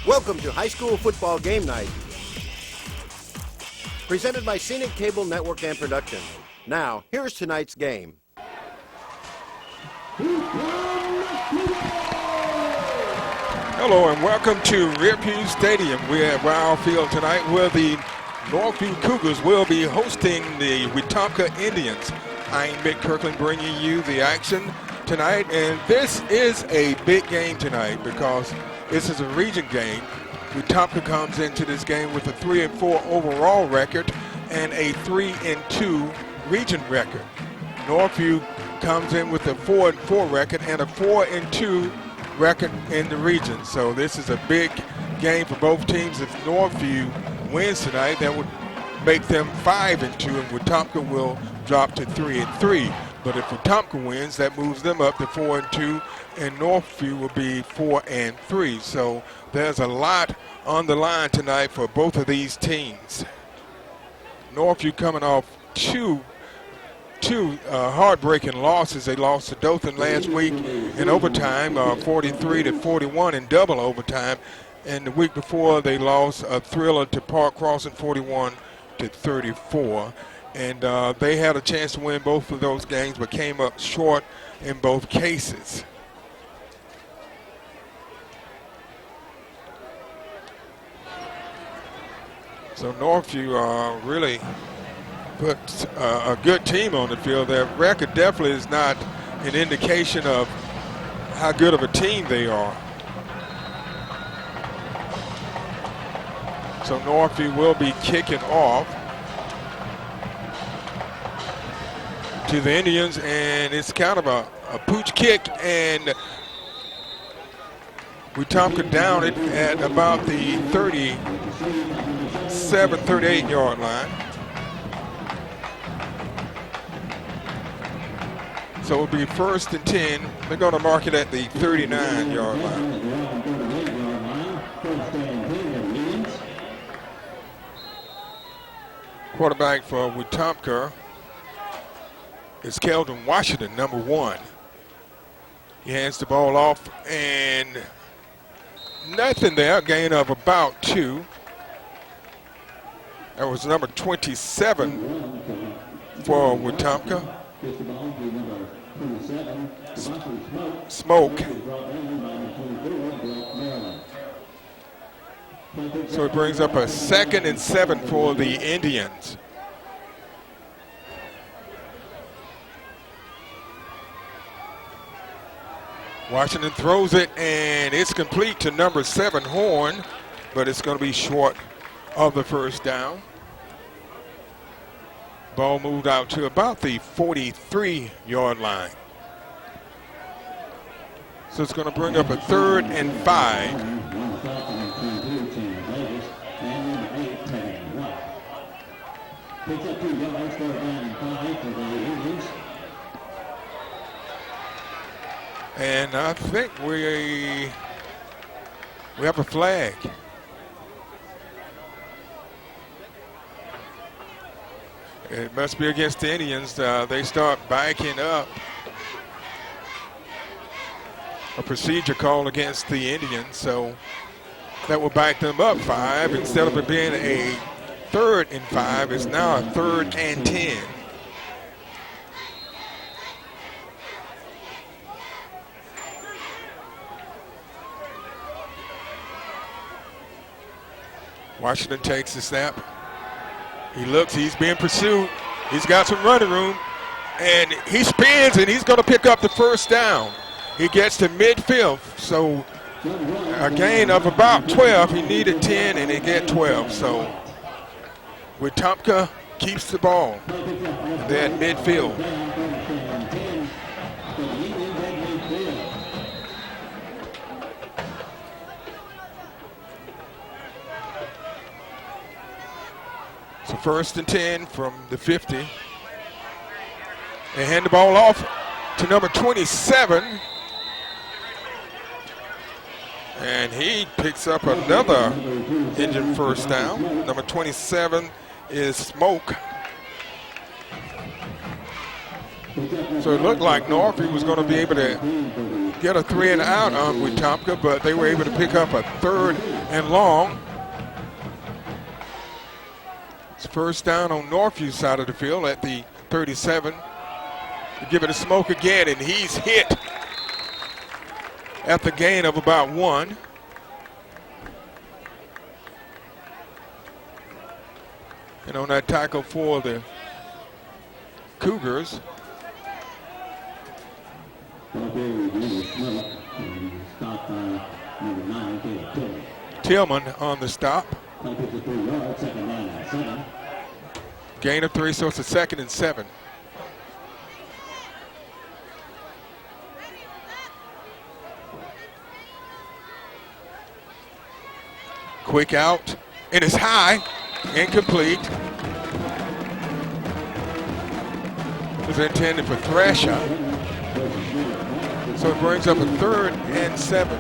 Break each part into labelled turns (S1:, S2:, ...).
S1: Welcome to High School Football Game Night, presented by Scenic Cable Network and Production. Now, here's tonight's game.
S2: Hello and welcome to Riverview Stadium. We're at Wild Field tonight where the Northview Cougars will be hosting the Wetumpka Indians. I'm Mick Kirkland bringing you the action tonight, and this is a big game tonight because this is a region game. Wetumpka comes into this game with a 3-4 overall record and a 3-2 region record. Northview comes in with a 4-4 record and a 4-2 record in the region. So this is a big game for both teams. If Northview wins tonight, that would make them 5-2, and Wetumpka will drop to 3-3. But if Wetumpka wins, that moves them up to 4-2, and Northview will be 4-3. So there's a lot on the line tonight for both of these teams. Northview coming off two heartbreaking losses. They lost to Dothan last week in overtime, 43-41 in double overtime. And the week before, they lost a thriller to Park Crossing 41-34. And they had a chance to win both of those games, but came up short in both cases. So Northview really put a good team on the field. Their record definitely is not an indication of how good of a team they are. So Northview will be kicking off to the Indians, and it's kind of a pooch kick, and Wetumpka down it at about the 37, 38-yard line. So it'll be 1st and 10. They're going to mark it at the 39-yard line. Quarterback for Wetumpka is Keldon Washington, number 1. He hands the ball off, and nothing there, a gain of about 2. That was number 27 for Wetumpka. Smoke. So it brings up a 2nd and 7 for the Indians. Washington throws it, and it's complete to number 7, Horn, but it's going to be short of the first down. Ball moved out to about the 43-yard line. So it's going to bring up a 3rd and 5. And I think we have a flag. It must be against the Indians. They start backing up. A procedure call against the Indians, so that will back them up 5. Instead of it being a 3rd and 5, it's now a 3rd and 10. Washington takes the snap. He looks, he's being pursued. He's got some running room, and he spins, and he's going to pick up the first down. He gets to midfield, so a gain of about 12. He needed 10, and he get 12. So Wetumpka keeps the ball. They're at midfield. So 1st and 10 from the 50. They hand the ball off to number 27. And he picks up another Indian first down. Number 27 is Smoke. So it looked like Northview was going to be able to get a 3 and out on Wetumpka, but they were able to pick up a 3rd and long. It's first down on Northview side of the field at the 37. They give it a smoke again, and he's hit at the gain of about 1. And on that tackle for the Cougars, Tillman on the stop. Gain of 3, so it's a 2nd and 7. Quick out, and it's high, incomplete. It was intended for Thrasher. So it brings up a 3rd and 7.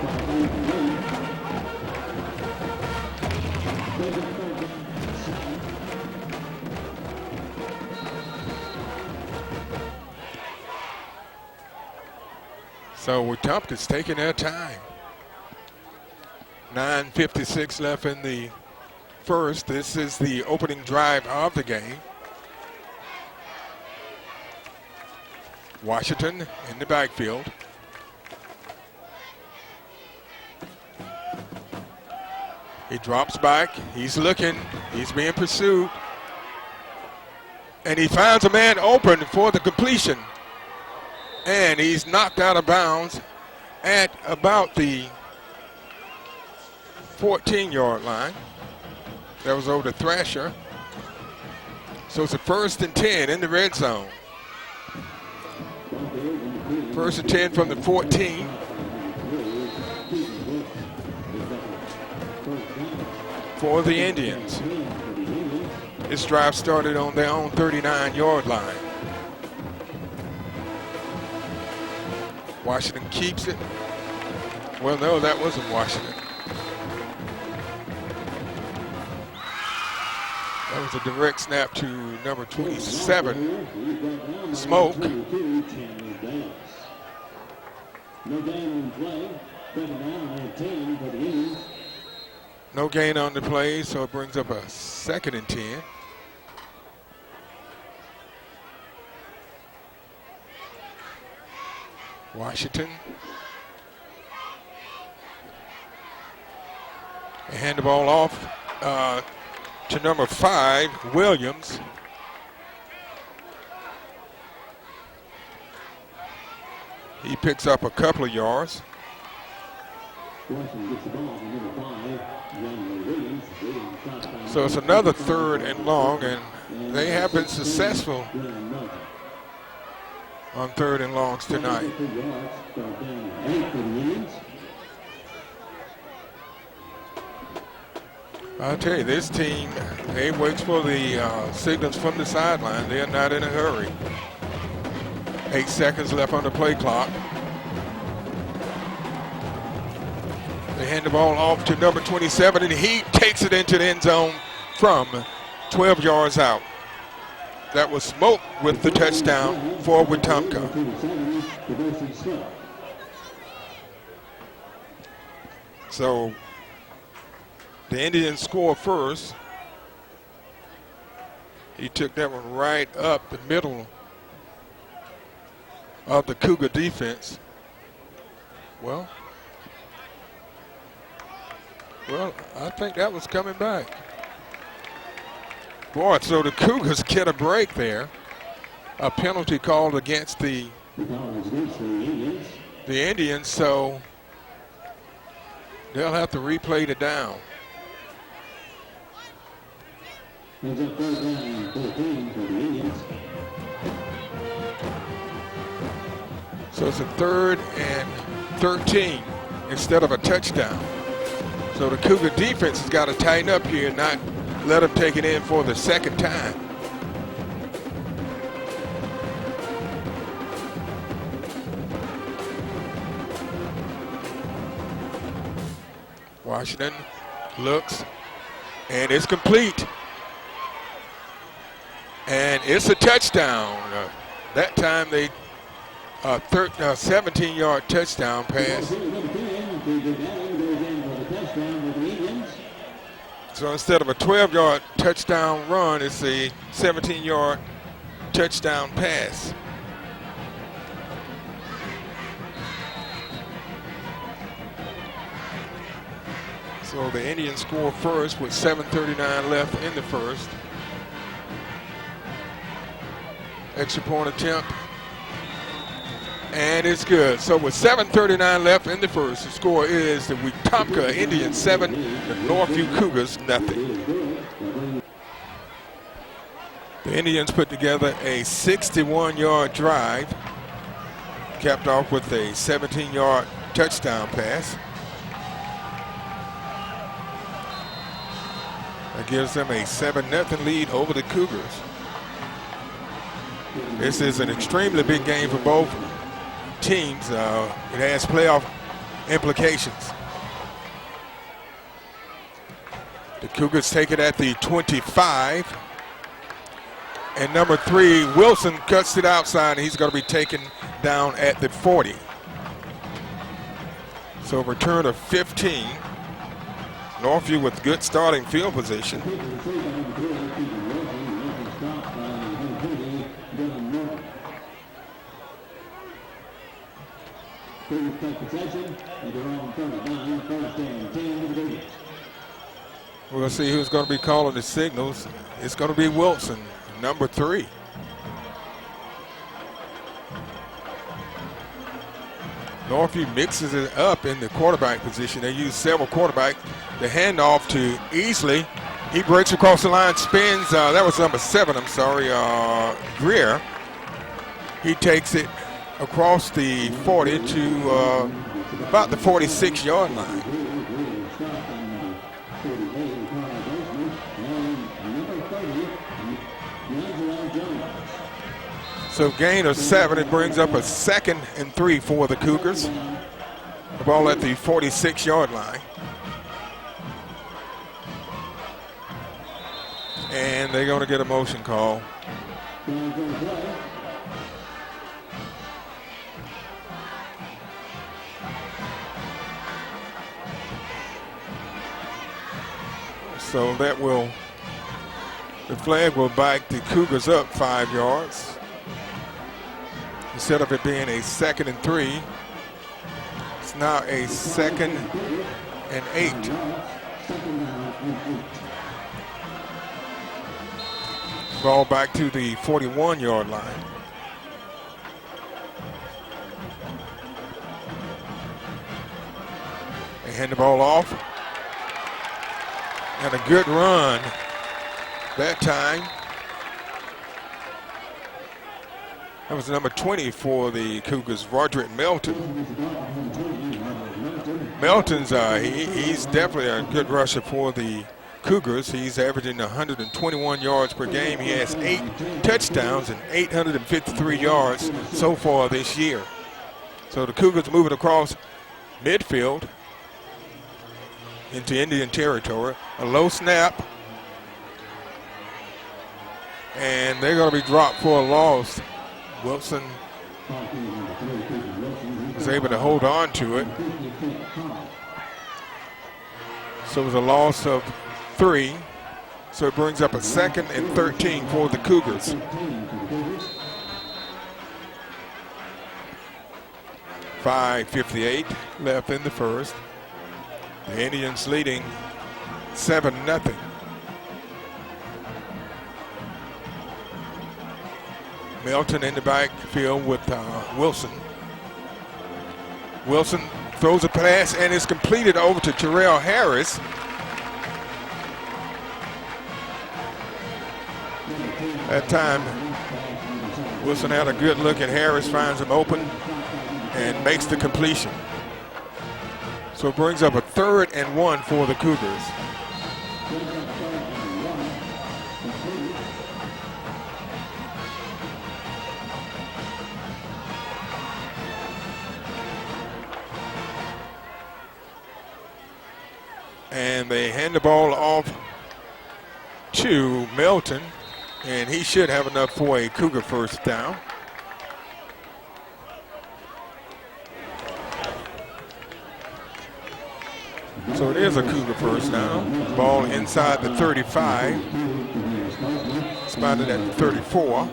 S2: So Wetumpka's taking their time. 9:56 left in the first. This is the opening drive of the game. Washington in the backfield. He drops back. He's looking. He's being pursued. And he finds a man open for the completion. And he's knocked out of bounds at about the 14-yard line. That was over to Thrasher. So it's a 1st and 10 in the red zone. 1st and 10 from the 14. For the Indians. This drive started on their own 39-yard line. Washington keeps it. Well, no, that wasn't Washington. That was a direct snap to number 27, Smoke. No gain on the play, so it brings up a 2nd and 10. Washington. They hand the ball off to number 5, Williams. He picks up a couple of yards. So it's another 3rd and long, and they have been successful on 3rd and longs tonight. I'll tell you, this team, they wait for the signals from the sideline. They're not in a hurry. 8 seconds left on the play clock. They hand the ball off to number 27, and he takes it into the end zone from 12 yards out. That was Smoke with the touchdown for Wetumpka. So the Indians score first. He took that one right up the middle of the Cougar defense. Well, I think that was coming back. Boy, so the Cougars get a break there. A penalty called against the Indians, so they'll have to replay the down. So it's a 3rd and 13 instead of a touchdown. So the Cougar defense has got to tighten up here and not let them take it in for the 2nd time. Washington looks, and it's complete. And it's a touchdown. That time they a 17-yard touchdown pass. So instead of a 12-yard touchdown run, it's a 17-yard touchdown pass. So the Indians score first with 7:39 left in the first. Extra point attempt. And it's good. So with 7:39 left in the first, the score is the Wetumpka Indians 7, the Northview Cougars nothing. The Indians put together a 61-yard drive, capped off with a 17-yard touchdown pass. That gives them a 7-0 lead over the Cougars. This is an extremely big game for both teams. It has playoff implications. The Cougars take it at the 25. And number 3, Wilson, cuts it outside, and he's going to be taken down at the 40. So return of 15. Northview with good starting field position. We're going to see who's going to be calling the signals. It's going to be Wilson, number 3. Northview mixes it up in the quarterback position. They use several quarterbacks. The handoff to Easley. He breaks across the line, spins. That was number 7, I'm sorry, Greer. He takes it across the 40 to about the 46-yard line. So gain of 7, it brings up a 2nd and 3 for the Cougars. The ball at the 46-yard line. And they're going to get a motion call. So that will, the flag will back the Cougars up 5 yards. Instead of it being a 2nd and 3, it's now a 2nd and 8. Ball back to the 41-yard line. They hand the ball off. And a good run that time. That was number 20 for the Cougars, Roderick Melton. Melton's he's definitely a good rusher for the Cougars. He's averaging 121 yards per game. He has 8 touchdowns and 853 yards so far this year. So the Cougars moving across midfield into Indian territory. A low snap. And they're going to be dropped for a loss. Wilson was able to hold on to it. So it was a loss of 3. So it brings up a 2nd and 13 for the Cougars. .558 left in the first. The Indians leading 7-0. Melton in the backfield with Wilson. Wilson throws a pass and is completed over to Terrell Harris. That time, Wilson had a good look at Harris, finds him open, and makes the completion. So it brings up a 3rd and 1 for the Cougars. And they hand the ball off to Melton, and he should have enough for a Cougar first down. So it is a Cougar first down. Ball inside the 35. Spotted at the 34.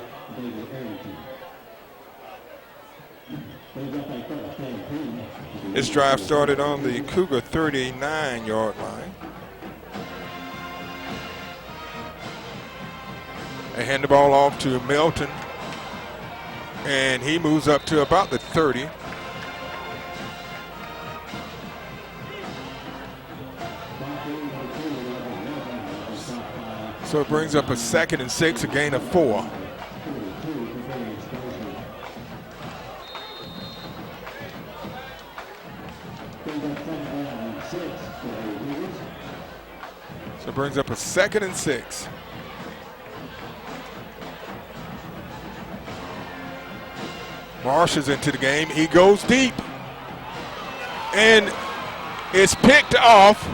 S2: This drive started on the Cougar 39-yard line. They hand the ball off to Melton, and he moves up to about the 30. So it brings up a 2nd and 6, a gain of 4. So it brings up a 2nd and 6. Marsh is into the game. He goes deep. And it's picked off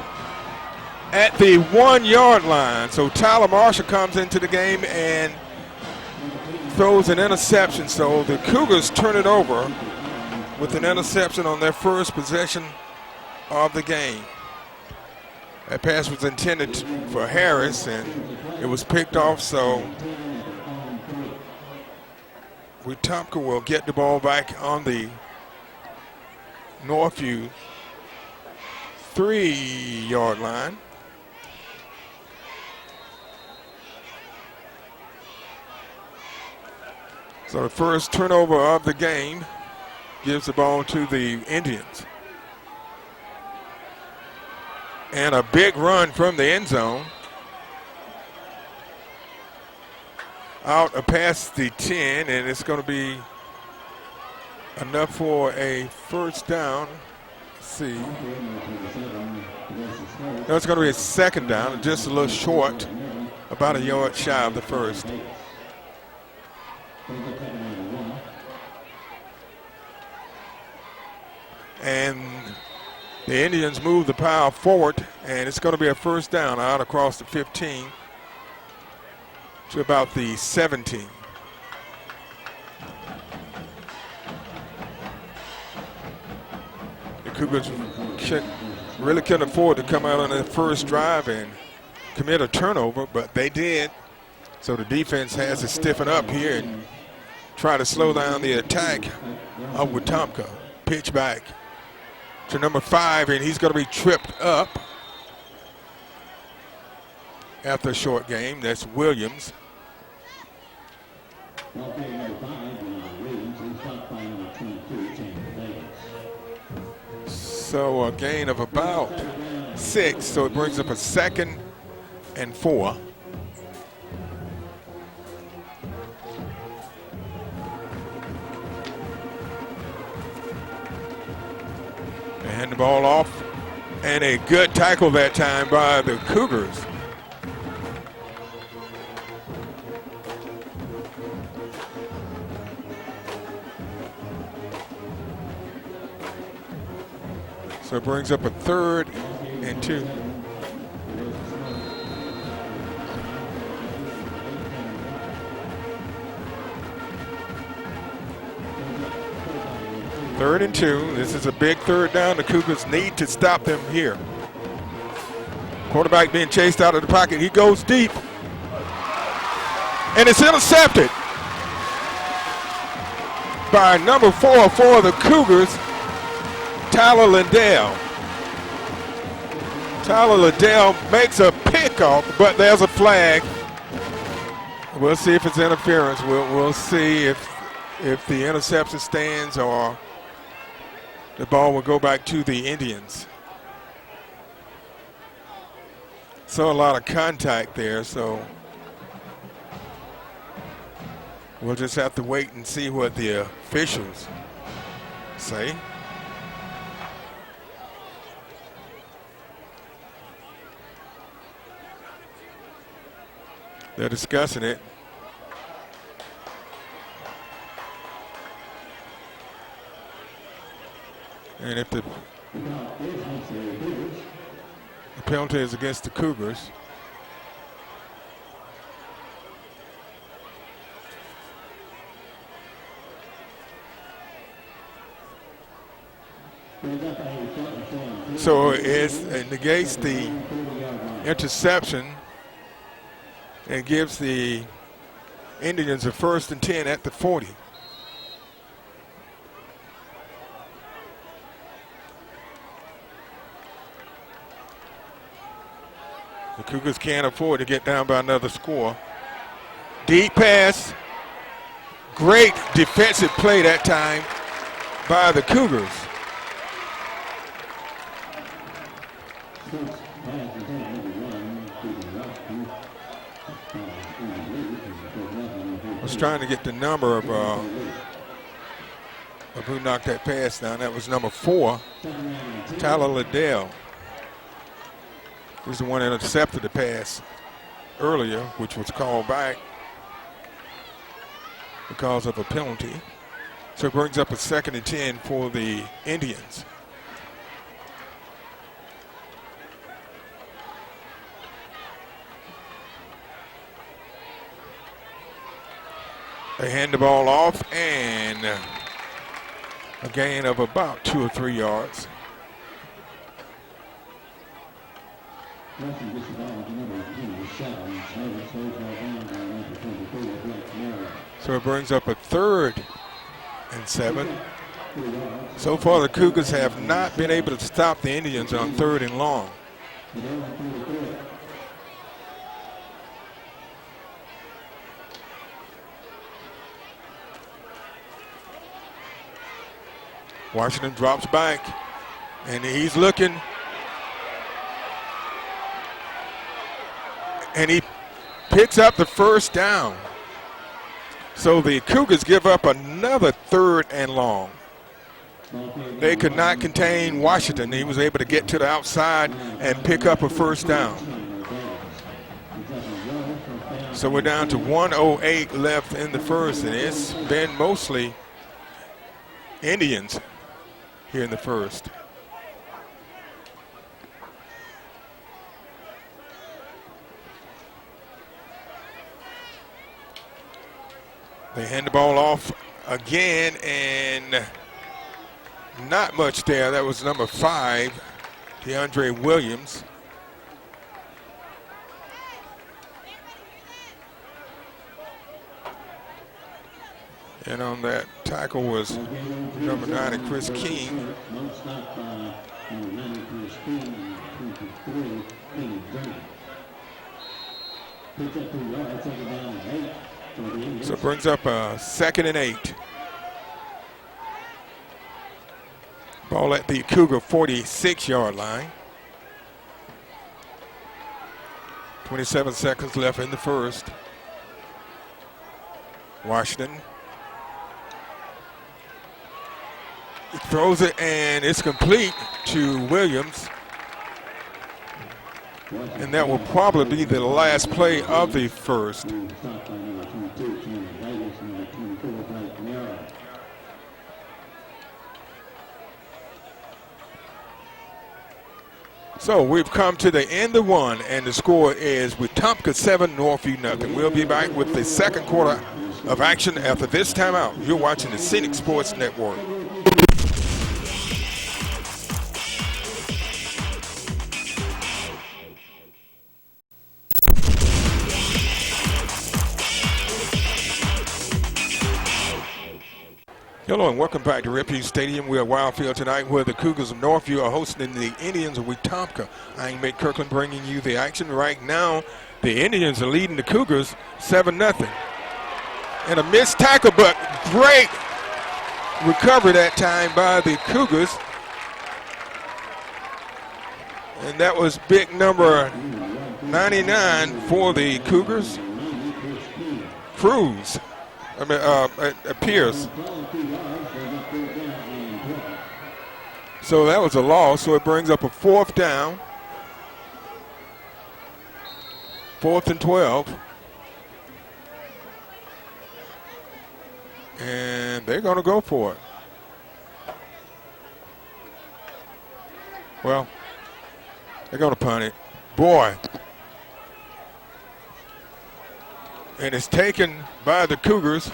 S2: at the 1-yard line. So Tyler Marshall comes into the game and throws an interception. So the Cougars turn it over with an interception on their first possession of the game. That pass was intended for Harris, and it was picked off, so Wetumpka will get the ball back on the Northview 3-yard line. So the first turnover of the game gives the ball to the Indians. And a big run from the end zone. Out past the 10, and it's going to be enough for a first down. Let's see. No, it's going to be a 2nd down, just a little short, about a yard shy of the first. And the Indians move the pile forward, and it's going to be a first down out across the 15 to about the 17. The Cougars really couldn't afford to come out on their first drive and commit a turnover, but they did. So the defense has to stiffen up here and try to slow down the attack of Wetumpka. Pitch back to number 5, and he's going to be tripped up after a short game. That's Williams. So a gain of about 6, so it brings up a 2nd and 4. They hand the ball off, and a good tackle that time by the Cougars. So it brings up a 3rd and 2. Third and 2. This is a big 3rd down. The Cougars need to stop them here. Quarterback being chased out of the pocket. He goes deep. And it's intercepted by number 4 for the Cougars, Tyler Liddell. Tyler Liddell makes a pickoff, but there's a flag. We'll see if it's interference. We'll see if the interception stands or the ball will go back to the Indians. So a lot of contact there, so we'll just have to wait and see what the officials say. They're discussing it. And if the penalty is against the Cougars, So it negates the interception and gives the Indians a 1st and 10 at the 40. The Cougars can't afford to get down by another score. Deep pass. Great defensive play that time by the Cougars. I was trying to get the number of who knocked that pass down. That was number 4, Tyler Liddell. He's the one that intercepted the pass earlier, which was called back because of a penalty. So it brings up a 2nd and 10 for the Indians. They hand the ball off, and a gain of about 2 or 3 yards. So it brings up a 3rd and 7. So far, the Cougars have not been able to stop the Indians on 3rd and long. Washington drops back, and he's looking, and he picks up the 1st down. So the Cougars give up another 3rd and long. They could not contain Washington. He was able to get to the outside and pick up a 1st down. So we're down to 1:08 left in the 1st, and it's been mostly Indians here in the 1st. They hand the ball off again, and not much there. That was number 5, DeAndre Williams. And on that tackle was number 9, Chris King. So it brings up a 2nd and 8. Ball at the Cougar 46-yard line. 27 seconds left in the 1st. Washington throws it, and it's complete to Williams. And that will probably be the last play of the 1st. So we've come to the end of 1, and the score is Wetumpka 7, Northview nothing. We'll be back with the 2nd quarter of action after this timeout. You're watching the Scenic Sports Network. Hello and welcome back to Refuge Stadium. We're at Wildfield tonight where the Cougars of Northview are hosting the Indians of Wetumpka. I'm Mick Kirkland bringing you the action right now. The Indians are leading the Cougars 7-0. And a missed tackle, but great recovery that time by the Cougars. And that was big number 99 for the Cougars. Cruz. Pierce. So that was a loss, so it brings up a 4th down. 4th and 12. And they're going to go for it. Well, they're going to punt it. Boy. And it's taken by the Cougars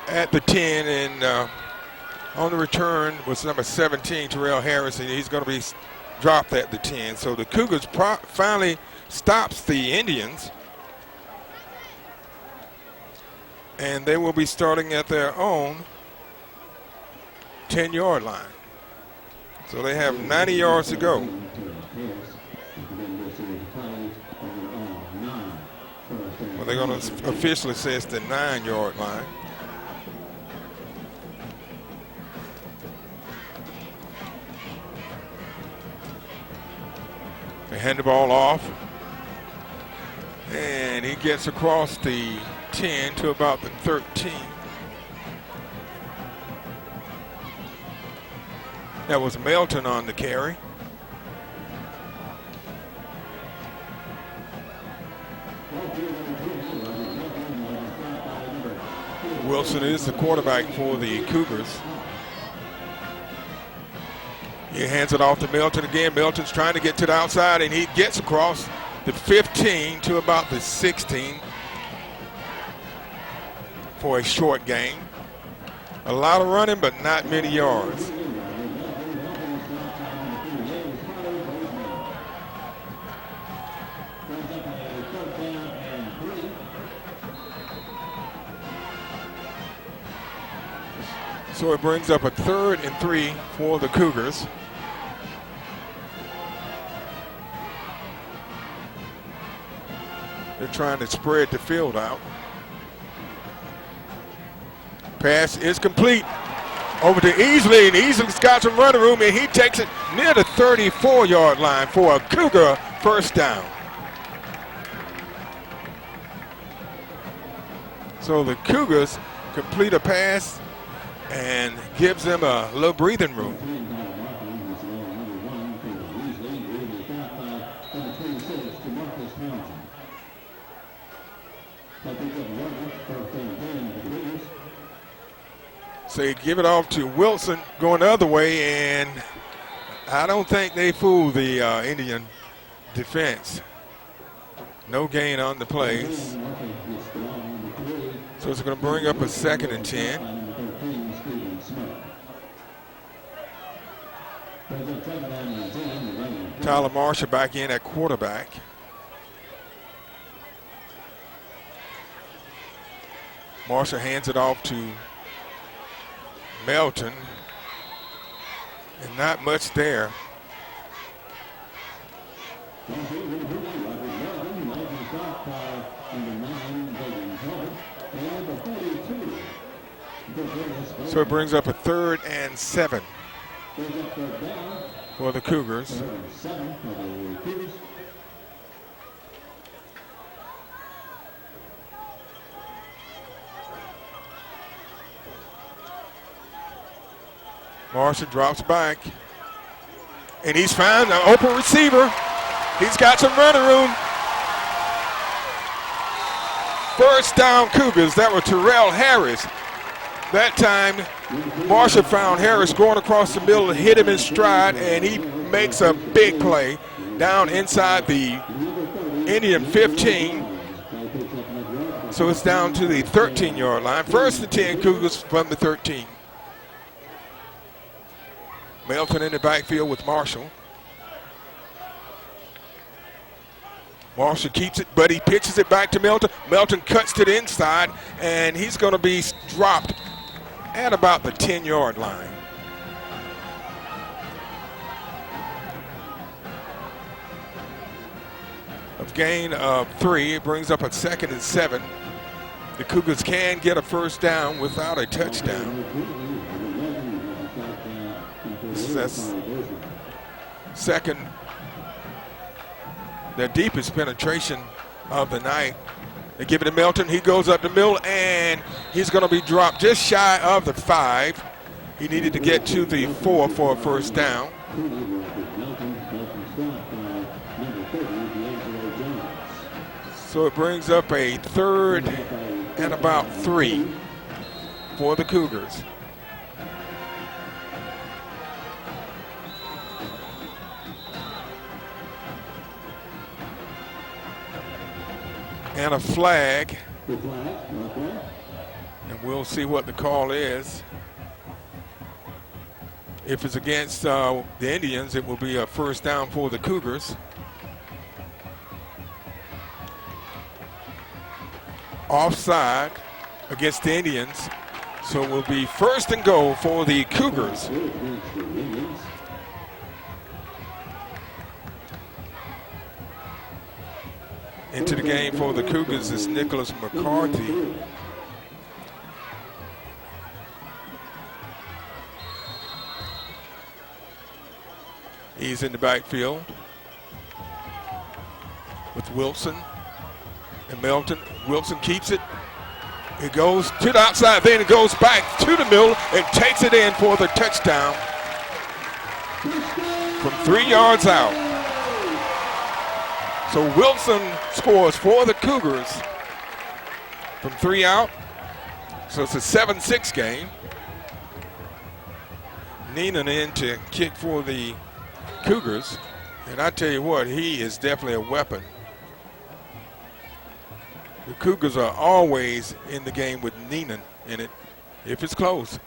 S2: at the 10, and On the return was number 17, Terrell Harris, and he's going to be dropped at the 10. So the Cougars finally stops the Indians. And they will be starting at their own 10-yard line. So they have 90 yards to go. Well, they're going to officially say it's the 9-yard line. They hand the ball off. And he gets across the 10 to about the 13. That was Melton on the carry. Wilson is the quarterback for the Cougars. He hands it off to Melton again. Melton's trying to get to the outside, and he gets across the 15 to about the 16 for a short gain. A lot of running, but not many yards. So it brings up a 3rd and 3 for the Cougars. They're trying to spread the field out. Pass is complete over to Easley, and Easley's got some running room, and he takes it near the 34-yard line for a Cougar first down. So the Cougars complete a pass and gives them a little breathing room. So you give it off to Wilson going the other way, and I don't think they fooled the Indian defense. No gain on the plays. So it's going to bring up a 2nd and 10. Tyler Marshall back in at quarterback. Marshall hands it off to Melton, and not much there. So it brings up a 3rd and 7 for the Cougars. Marshall drops back, and he's found an open receiver. He's got some running room. First down Cougars. That was Terrell Harris. That time, Marshall found Harris going across the middle and hit him in stride, and he makes a big play down inside the Indian 15. So it's down to the 13-yard line. 1st and 10 Cougars from the 13. Melton in the backfield with Marshall. Marshall keeps it, but he pitches it back to Melton. Melton cuts to the inside, and he's going to be dropped at about the 10-yard line. A gain of 3. It brings up a 2nd and 7. The Cougars can get a first down without a touchdown. That's second, their deepest penetration of the night. They give it to Melton. He goes up the middle, and he's going to be dropped just shy of the 5. He needed to get to the 4 for a first down. So it brings up a 3rd and about 3 for the Cougars. And a flag. And we'll see what the call is. If it's against the Indians, it will be a first down for the Cougars. Offside against the Indians, so it will be first and goal for the Cougars. Into the game for the Cougars is Nicholas McCarthy. He's in the backfield with Wilson and Melton. Wilson keeps it. It goes to the outside, then it goes back to the middle and takes it in for the touchdown from 3 yards out. So Wilson scores for the Cougars from 3 out. So it's a 7-6 game. Neenan in to kick for the Cougars. And I tell you what, he is definitely a weapon. The Cougars are always in the game with Neenan in it, if it's close.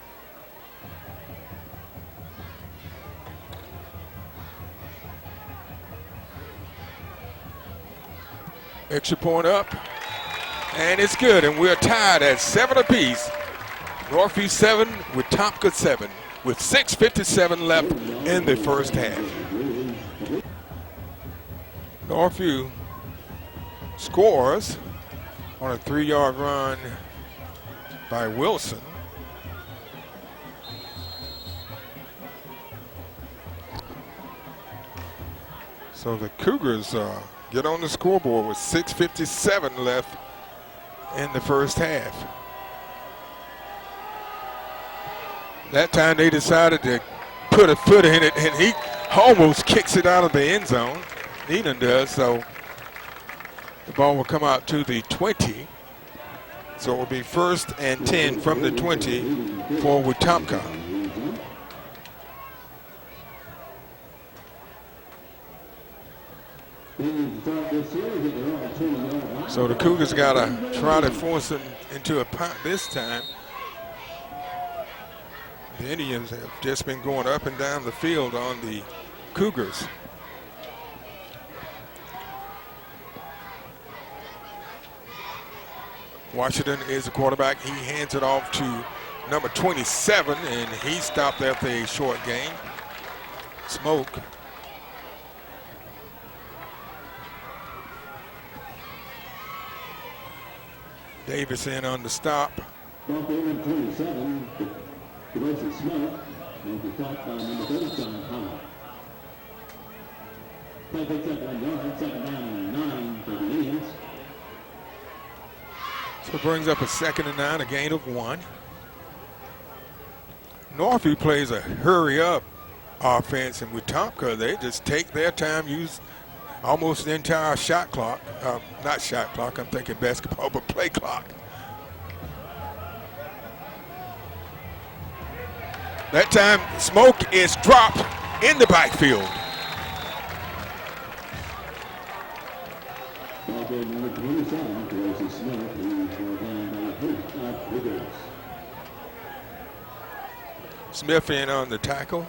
S2: Extra point up, and it's good, and we're tied at 7 apiece. Northview 7 with Wetumpka 7, with 6:57 left in the first half. Northview scores on a 3-yard run by Wilson. So the Cougars get on the scoreboard with 6:57 left in the first half. That time they decided to put a foot in it, and he almost kicks it out of the end zone. Neenan does, so the ball will come out to the 20. So it will be 1st and 10 from the 20 for Wetumpka. So the Cougars got to try to force them into a punt this time. The Indians have just been going up and down the field on the Cougars. Washington is the quarterback. He hands it off to number 27, and he stopped after a short gain. Smoke. Davis in on the stop. So it brings up a 2nd and 9, a gain of 1. Northview plays a hurry-up offense, and Wetumpka, they just take their time, use almost the entire shot clock. Not shot clock, I'm thinking basketball, but play clock. That time, Smoke is dropped in the backfield. Smith in on the tackle.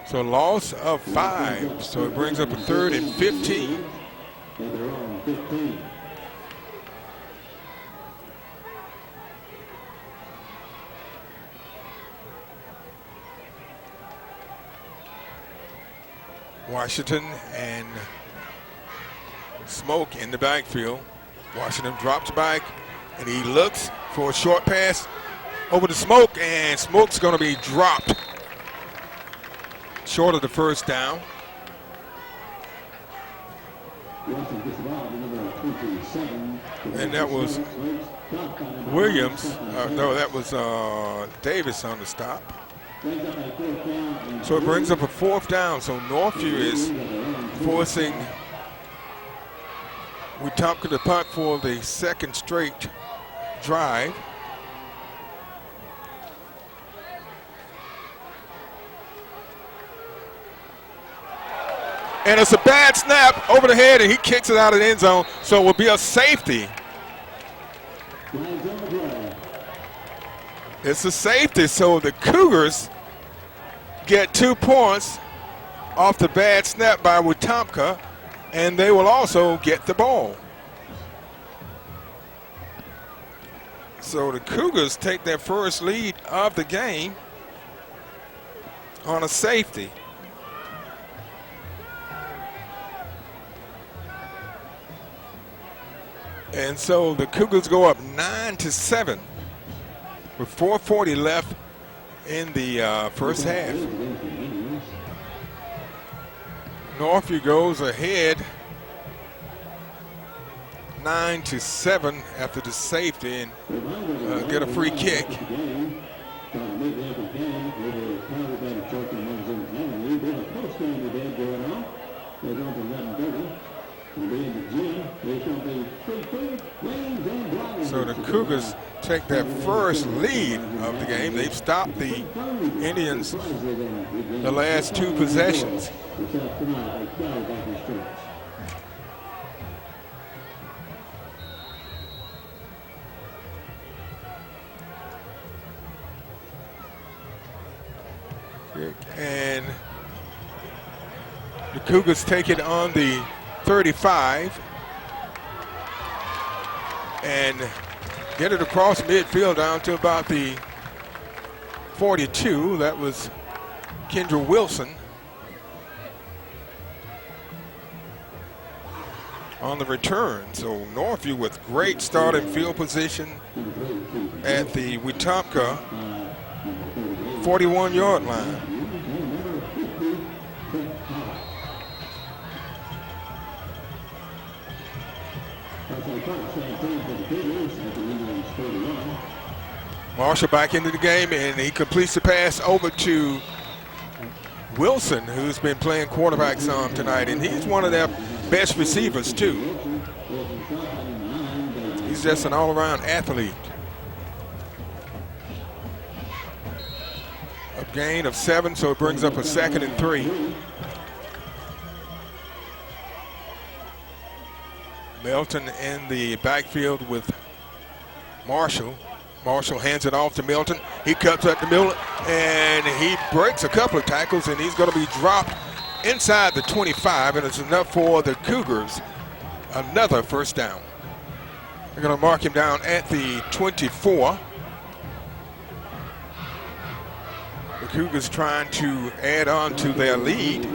S2: So loss of 5. So it brings up a 3rd and 15. Washington and Smoke in the backfield. Washington drops back, and he looks for a short pass over to Smoke, and Smoke's going to be dropped short of the first down. And that was Williams. No, that was Davis on the stop. So it brings up a 4th down. So Northview is forcing Wetumpka to punt for the 2nd straight drive. And it's a bad snap over the head, and he kicks it out of the end zone, so it will be a safety. It's a safety, so the Cougars get 2 points off the bad snap by Wetumpka, and they will also get the ball. So the Cougars take their first lead of the game on a safety. And so the Cougars go up 9-7 with 4:40 left in the first half. Northview goes ahead 9-7 after the safety and get a free kick. So the Cougars take their first lead of the game. They've stopped the Indians the last 2 possessions. And the Cougars take it on the 35 and get it across midfield down to about the 42. That was Kendra Wilson on the return. So Northview with great starting field position at the Wetumpka 41-yard line. Marshall back into the game, and he completes the pass over to Wilson, who's been playing quarterback some tonight, and he's one of their best receivers too. He's just an all-around athlete. A gain of 7, so it brings up a 2nd and 3. Melton in the backfield with Marshall. Marshall hands it off to Milton. He cuts up the middle, and he breaks a couple of tackles, and he's going to be dropped inside the 25, and it's enough for the Cougars. Another first down. They're going to mark him down at the 24. The Cougars trying to add on to their lead.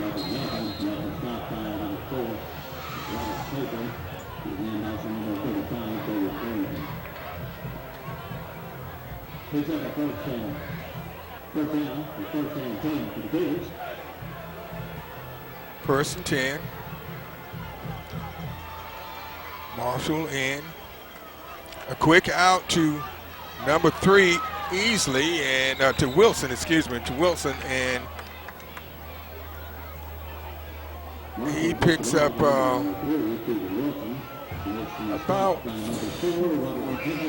S2: First and 10. Marshall in. A quick out to number 3 easily, and to Wilson, and he picks up about,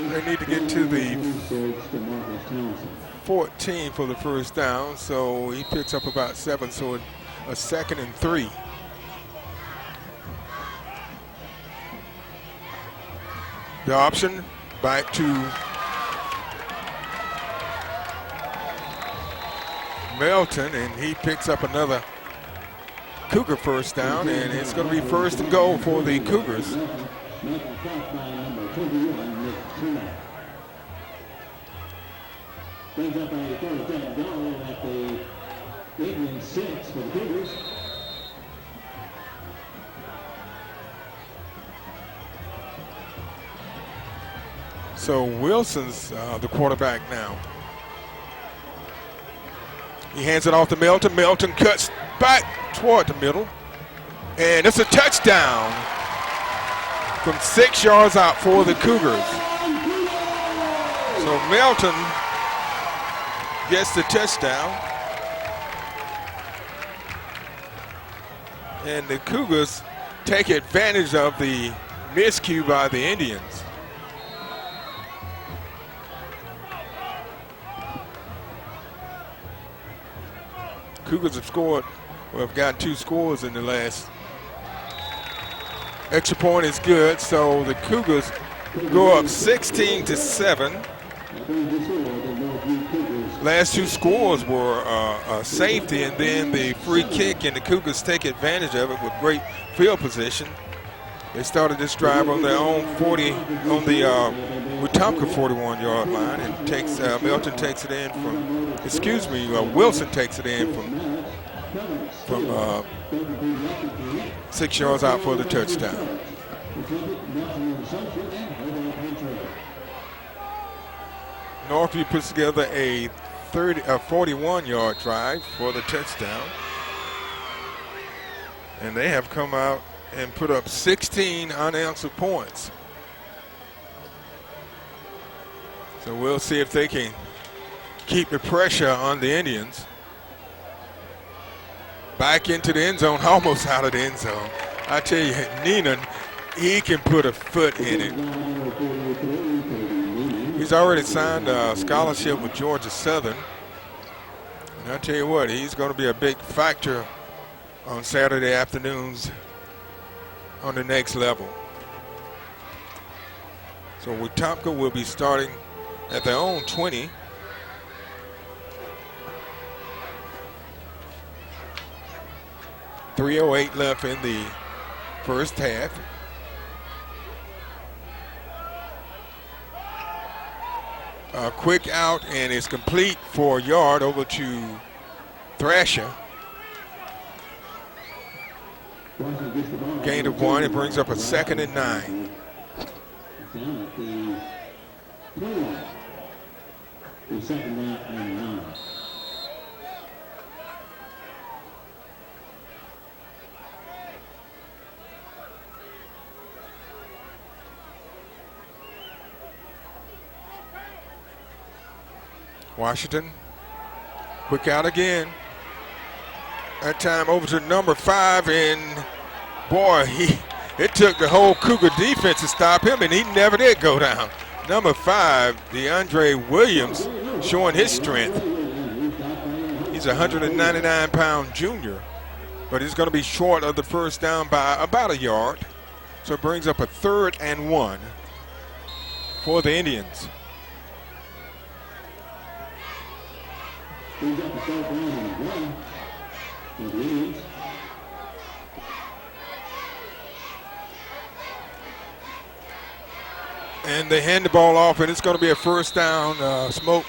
S2: they need to get to the 14 for the first down, so he picks up about 7, so a 2nd and 3. The option back to Melton, and he picks up another Cougar first down, and it's going to be 1st and goal for the Cougars. Brings up a 3rd down goal at the 8-6 for the Cougars. So Wilson's the quarterback now. He hands it off to Melton. Melton cuts back toward the middle, and it's a touchdown from 6 yards out for the Cougars. So Melton gets the touchdown, and the Cougars take advantage of the miscue by the Indians. Cougars have got 2 scores in the last. Extra point is good, so the Cougars go up 16-7 Last two scores were a safety and then the free kick, and the Cougars take advantage of it with great field position. They started this drive on their own 40, on the Wetumpka 41-yard line, and takes Milton takes it in from, Wilson takes it in from 6 yards out for the touchdown. Northview puts together a 41-yard drive for the touchdown, and they have come out and put up 16 unanswered points. So we'll see if they can keep the pressure on the Indians. Back into the end zone, almost out of the end zone. I tell you, Neenan, he can put a foot in it. He's already signed a scholarship with Georgia Southern. And I tell you what, he's going to be a big factor on Saturday afternoons on the next level. So Wetumpka will be starting at their own 20. .308 left in the first half. A quick out, and it's complete for a yard over to Thrasher. Gain of 1. It brings up a 2nd and 9. Washington, quick out again. That time over to number 5, and boy, it took the whole Cougar defense to stop him, and he never did go down. Number 5, DeAndre Williams, showing his strength. He's a 199-pound junior, but he's going to be short of the first down by about a yard. So it brings up a 3rd and 1 for the Indians. And they hand the ball off, and it's going to be a first down. Smoke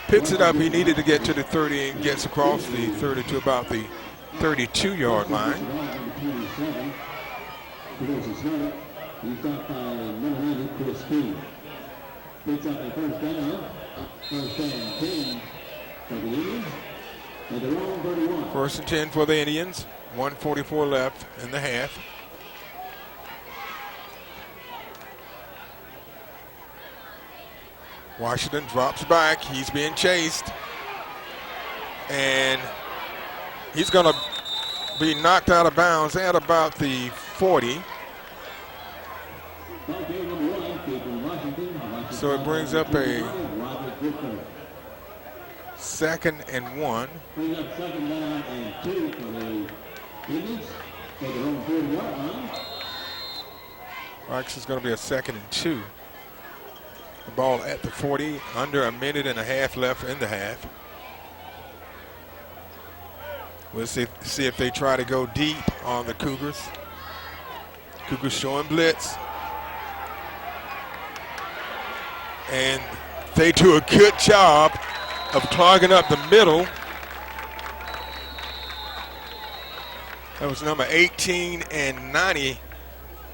S2: picks it up. He needed to get to the 30 and gets across the 30 to about the 32-yard line. First and 10 for the Indians. 1:44 left in the half. Washington drops back. He's being chased. And he's going to be knocked out of bounds at about the 40. So it brings up a 2nd and 1. Actually, it's going to be a 2nd and 2. The ball at the 40, under a minute and a half left in the half. We'll see if they try to go deep on the Cougars. Cougars showing blitz. And they do a good job of clogging up the middle. That was number 18 and 90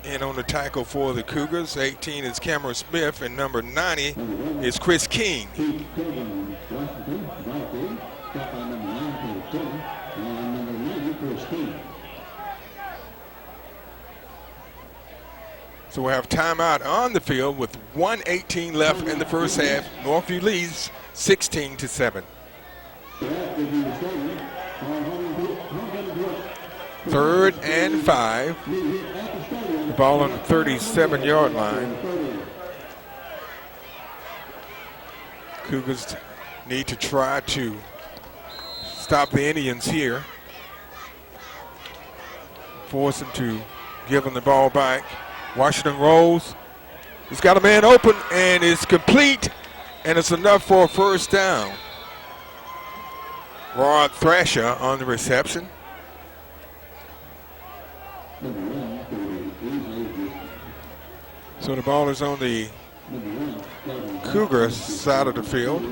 S2: in on the tackle for the Cougars. 18 is Cameron Smith, and number 90 is Chris King. So we have timeout on the field with 1:18 left in the first half. Northview leads 16-7. 3rd and 5. The ball on the 37-yard line. Cougars need to try to stop the Indians here. Force them to give them the ball back. Washington rolls. He's got a man open, and it's complete. And it's enough for a first down. Rod Thrasher on the reception. So the ball is on the Cougars side of the field.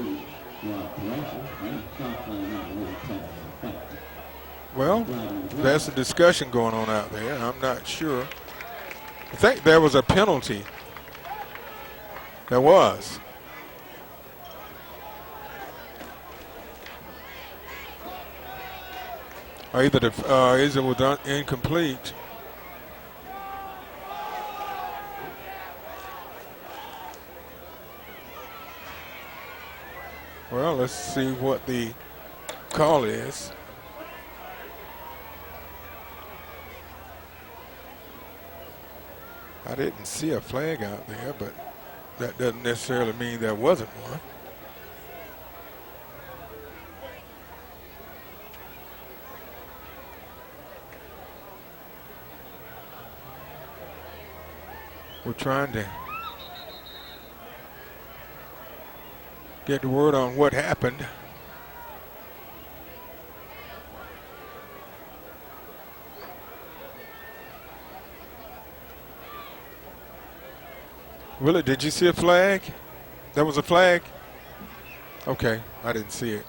S2: Well, there's a discussion going on out there. I'm not sure. I think there was a penalty. There was. Either it was incomplete. Well, let's see what the call is. I didn't see a flag out there, but that doesn't necessarily mean there wasn't one. We're trying to get the word on what happened. Willie, did you see a flag? There was a flag? Okay, I didn't see it.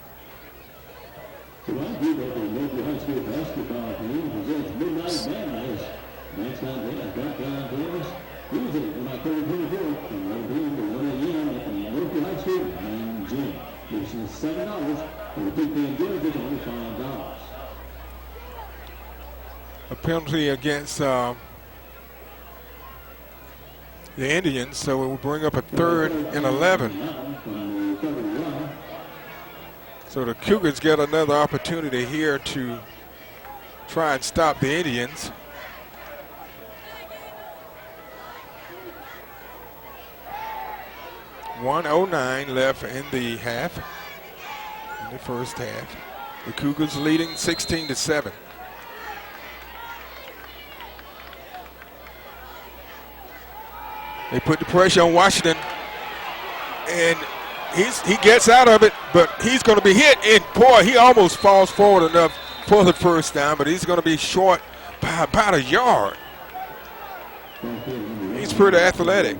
S2: A penalty against the Indians, so it will bring up a 3rd and 11. So the Cougars get another opportunity here to try and stop the Indians. .109 left in the half, in the first half. The Cougars leading 16-7. They put the pressure on Washington, and he gets out of it, but he's going to be hit. And boy, he almost falls forward enough for the first down, but he's going to be short by about a yard. He's pretty athletic.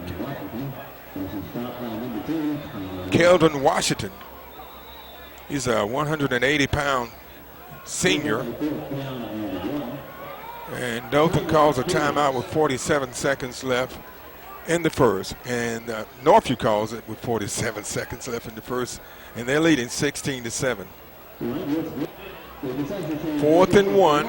S2: Keldon Washington. He's a 180-pound senior. And Dothan calls a timeout with 47 seconds left in the first. And Northview calls it with 47 seconds left in the first. And they're leading 16-7. 4th and 1.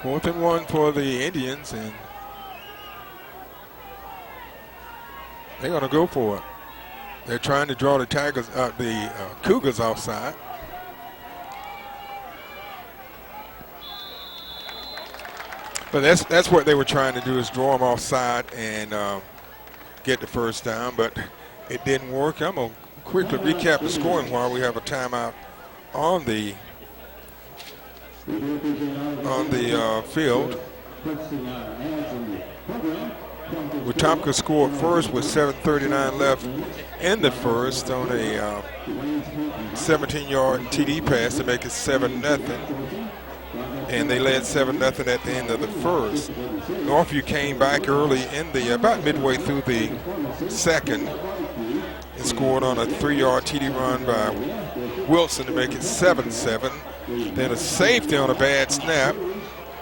S2: Fourth and 1 for the Indians, and they're going to go for it. They're trying to draw the Cougars offside. But that's what they were trying to do, is draw them offside and get the first down. But it didn't work. I'm going to quickly recap the scoring while we have a timeout on the field. Wetumpka scored first with 7:39 left in the first on a 17-yard TD pass to make it 7-0. And they led 7-0 at the end of the first. Northview came back early in the about midway through the second and scored on a 3-yard TD run by Wilson to make it 7-7. Then a safety on a bad snap,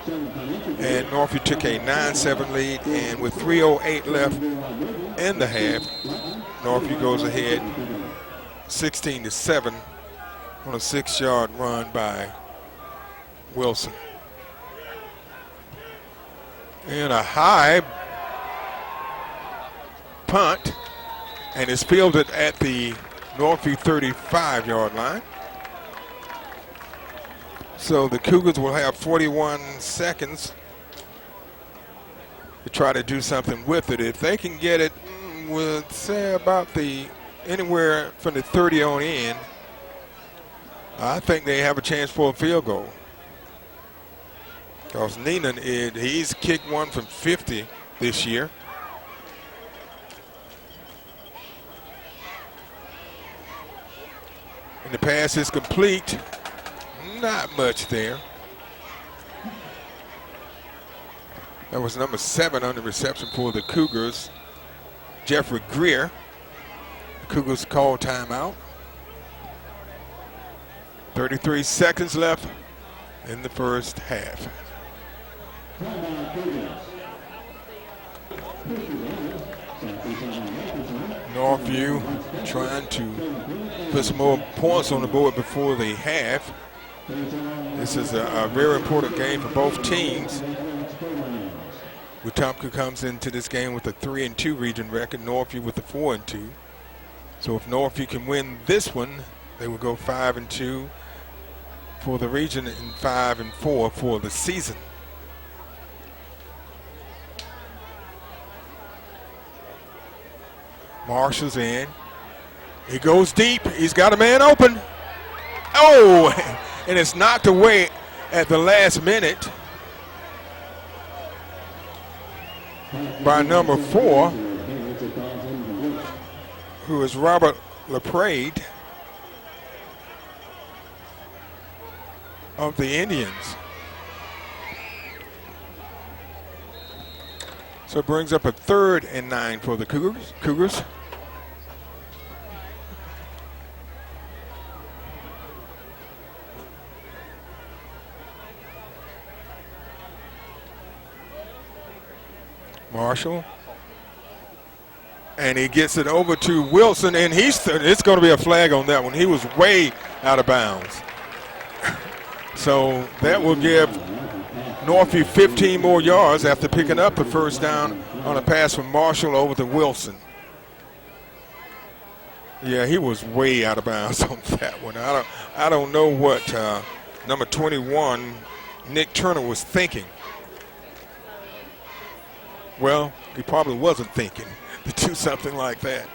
S2: and Northview took a 9-7 lead, and with 3:08 left in the half, Northview goes ahead 16-7 on a 6-yard run by Wilson. And a high punt, and it's fielded at the Northview 35-yard line. So the Cougars will have 41 seconds to try to do something with it. If they can get it, we'll say about anywhere from the 30 on in, I think they have a chance for a field goal. Because Neenan, he's kicked one from 50 this year. And the pass is complete. Not much there. That was number 7 on the reception for the Cougars, Jeffrey Greer. The Cougars call timeout. 33 seconds left in the first half. Northview trying to put some more points on the board before the half. This is a very important game for both teams. Wetumpka comes into this game with a 3-2 region record, Northview with a 4-2. So if Northview can win this one, they will go 5-2 for the region and 5-4 for the season. Marshall's in. He goes deep. He's got a man open. Oh, and it's knocked away at the last minute by number 4, who is Robert LaPrade of the Indians. So it brings up a 3rd and 9 for the Cougars. Marshall. And he gets it over to Wilson, and it's going to be a flag on that one. He was way out of bounds. So that will give Northview 15 more yards after picking up a first down on a pass from Marshall over to Wilson. Yeah, he was way out of bounds on that one. I don't know what number 21, Nick Turner, was thinking. Well, he probably wasn't thinking to do something like that.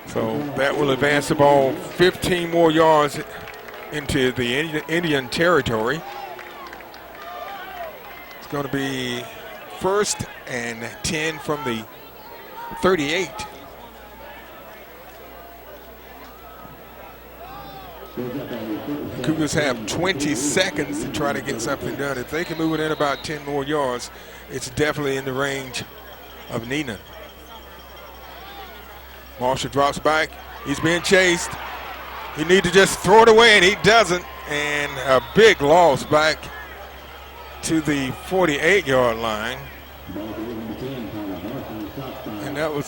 S2: So that will advance the ball 15 more yards into the Indian territory. It's going to be 1st and 10 from the 38. The Cougars have 20 seconds to try to get something done. If they can move it in about 10 more yards, it's definitely in the range of Neenan. Marshall drops back. He's being chased. He needs to just throw it away, and he doesn't. And a big loss back to the 48-yard line. And that was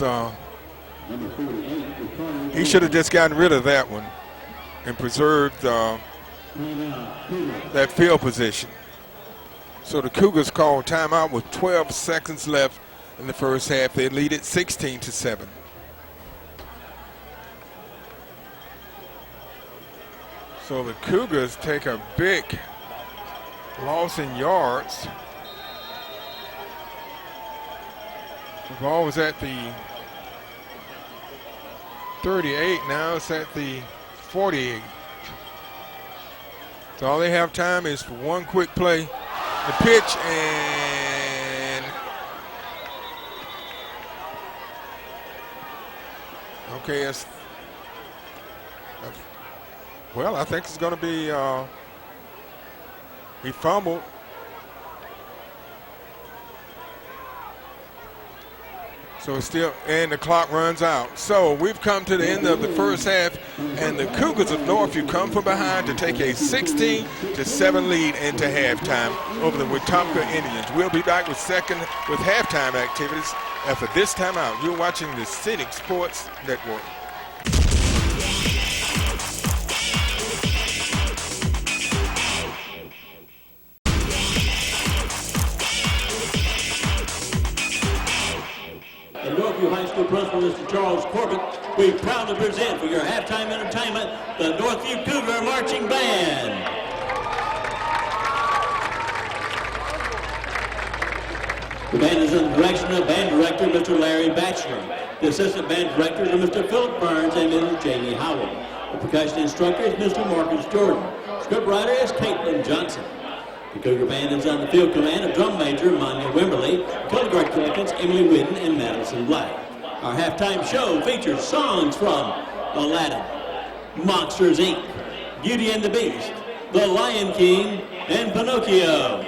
S2: he should have just gotten rid of that one and preserved that field position. So the Cougars call timeout with 12 seconds left in the first half. They lead it 16-7. So the Cougars take a big loss in yards. The ball was at the 38, now it's at the 48. So all they have time is for one quick play. The pitch, and okay, it's well, I think it's going to be he fumbled. So it's still, and the clock runs out. So we've come to the end of the first half, and the Cougars of Northview come from behind to take a 16-7 lead into halftime over the Wetumpka Indians. We'll be back with halftime activities after this timeout. You're watching the Scenic Sports Network.
S3: Northview High School Principal Mr. Charles Corbett, we proudly present for your halftime entertainment the Northview Cougar Marching Band. The band is under the direction of band director Mr. Larry Batchelor. The assistant band directors are Mr. Philip Burns and Mrs. Jamie Howell. The percussion instructor is Mr. Marcus Jordan. Script writer is Caitlin Johnson. The Cougar Band is on the field command of drum major Monya Wimberly, color guard captains Emily Whidden and Madison Black. Our halftime show features songs from Aladdin, Monsters, Inc., Beauty and the Beast, The Lion King, and Pinocchio.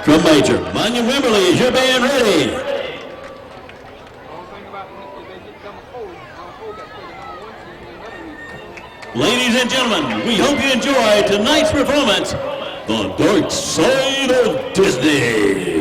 S3: Drum major Monya Wimberly, is your band ready? Ladies and gentlemen, we hope you enjoy tonight's performance, The Dark Side of Disney.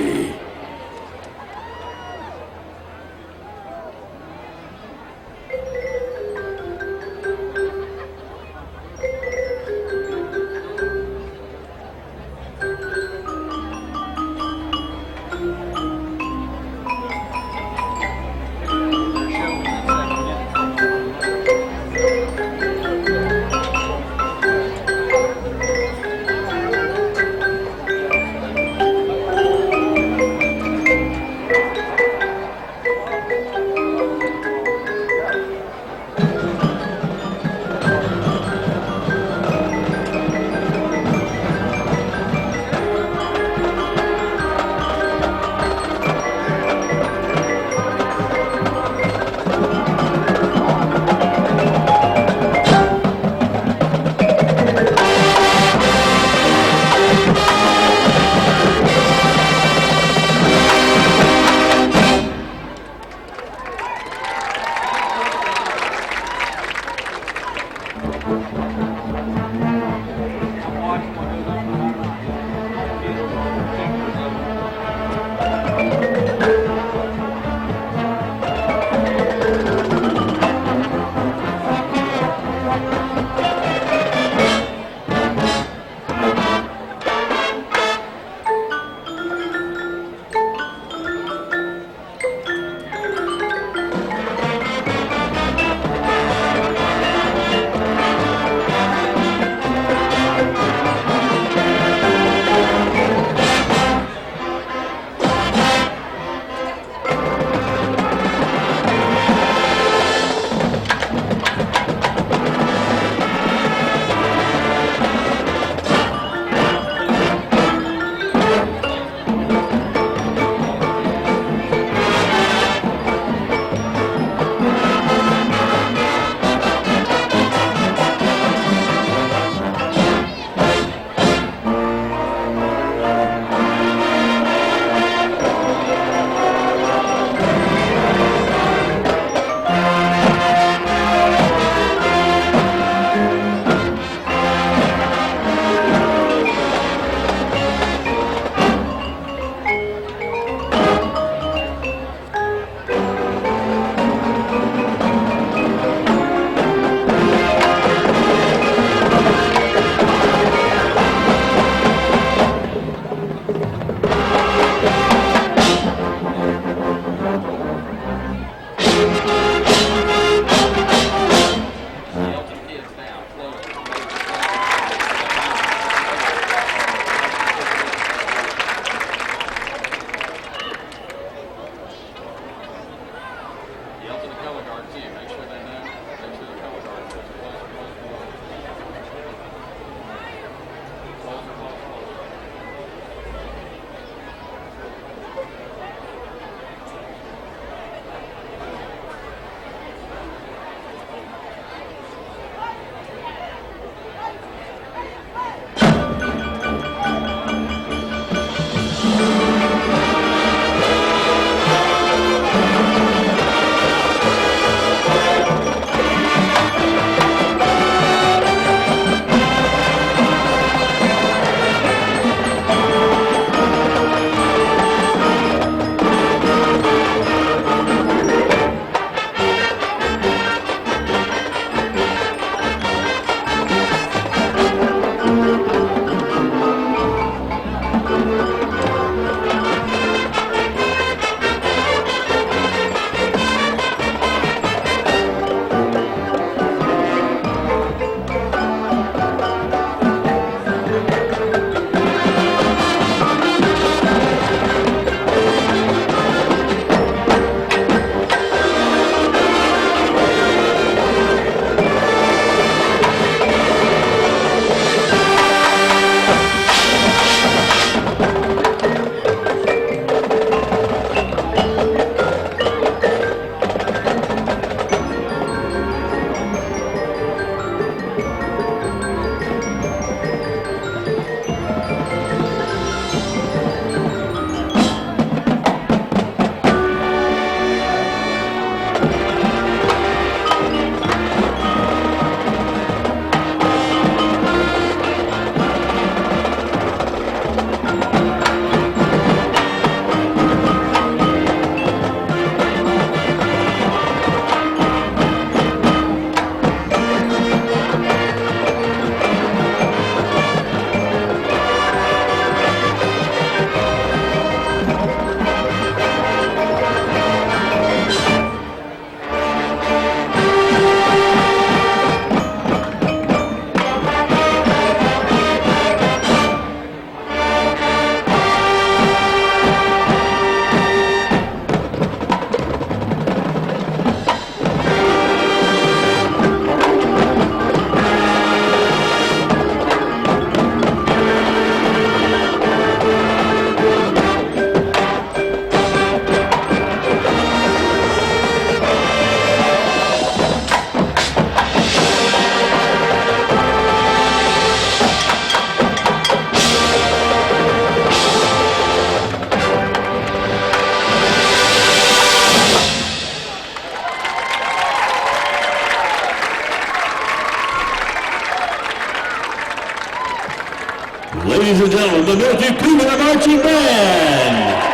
S3: Ladies and gentlemen, the Northview Cougar Marching Band.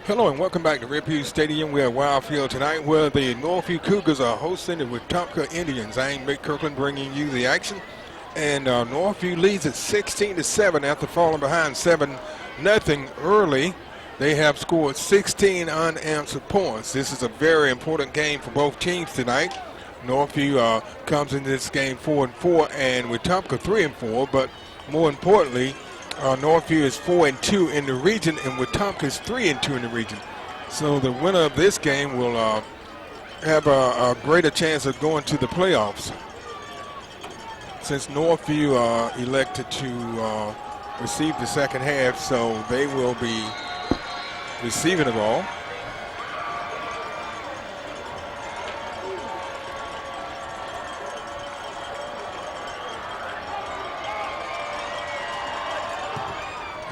S2: Hello and welcome back to Rip Hughes Stadium. We're at Wildfield tonight where the Northview Cougars are hosting the Wetumpka Indians. I am Mick Kirkland bringing you the action. And Northview leads at 16-7 after falling behind 7-0 early. They have scored 16 unanswered points. This is a very important game for both teams tonight. Northview comes into this game 4-4 and Wetumpka 3-4, but more importantly, Northview is 4-2 in the region, and Wetumpka is 3-2 in the region. So the winner of this game will have a greater chance of going to the playoffs. Since Northview elected to receive the second half, so they will be receiving the ball.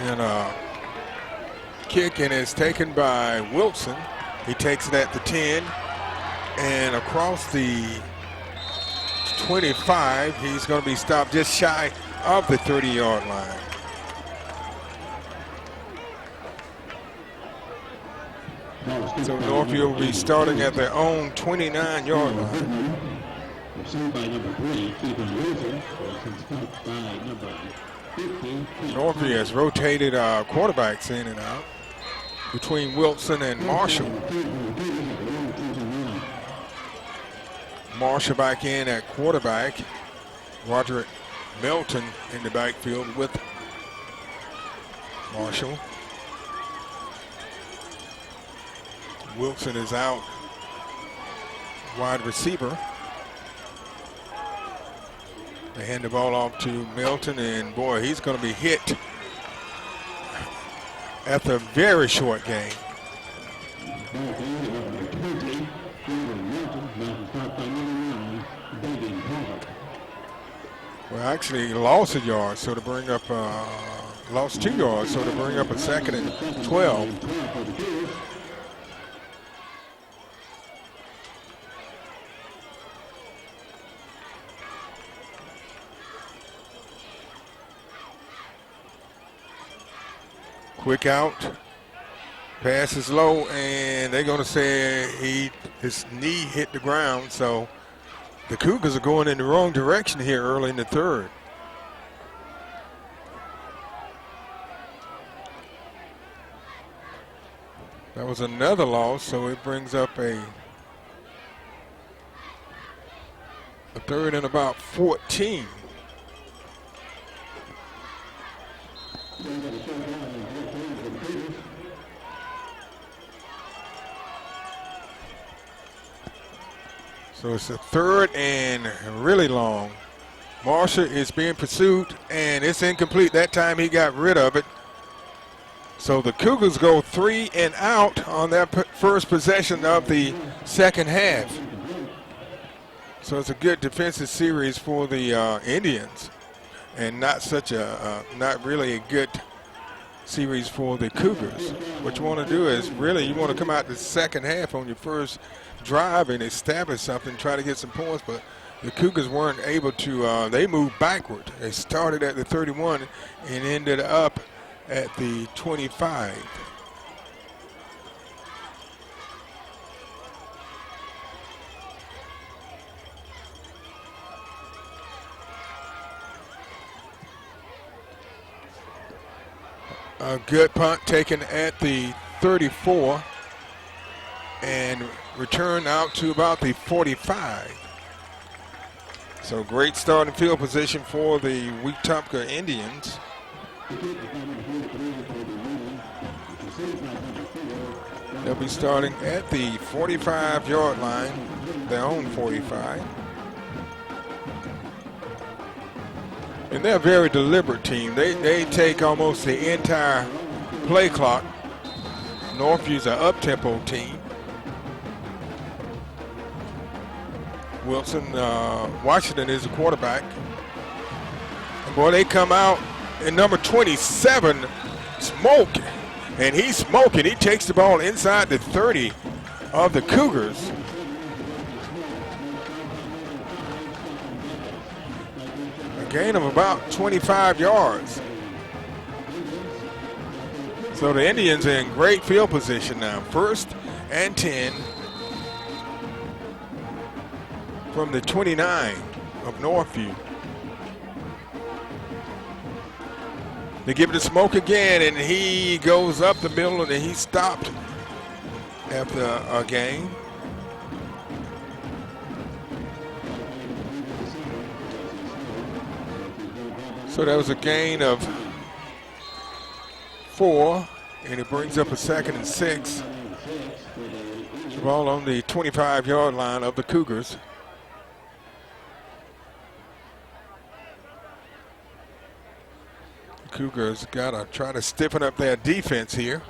S2: And kick and is taken by Wilson. He takes it at the 10 and across the 25. He's going to be stopped just shy of the 30-yard line. So Northview will be starting at their own 29-yard line. Northview has rotated quarterbacks in and out between Wilson and Marshall. Marshall back in at quarterback. Roderick Melton in the backfield with Marshall. Wilson is out wide receiver. They hand the ball off to Melton, and boy, he's going to be hit after a very short game. Well, actually, he lost a yard, so to bring up, lost 2 yards, so to bring up a 2nd and 12. Quick out, pass is low, and they're going to say his knee hit the ground. So the Cougars are going in the wrong direction here early in the third. That was another loss, so it brings up a third and about 14. So it's a third and really long. Marshall is being pursued, and it's incomplete. That time he got rid of it. So the Cougars go 3 and out on their first possession of the second half. So it's a good defensive series for the Indians, and not really a good series for the Cougars. What you want to do is really you want to come out the second half on your first drive and establish something, try to get some points, but the Cougars weren't able to. They moved backward. They started at the 31 and ended up at the 25. A good punt taken at the 34 and returned out to about the 45. So great starting field position for the Wetumpka Indians. They'll be starting at the 45-yard line, their own 45. And they're a very deliberate team. They take almost the entire play clock. Northview's an up-tempo team. Washington is the quarterback. And boy, they come out in number 27, Smoke. And he's smoking. He takes the ball inside the 30 of the Cougars. A gain of about 25 yards. So the Indians are in great field position now. 1st and 10 from the 29 of Northview. They give it to Smoke again, and he goes up the middle, and he stopped after a gain. So that was a gain of 4, and it brings up a 2nd and 6. The ball on the 25-yard line of the Cougars. Cougars got to try to stiffen up their defense here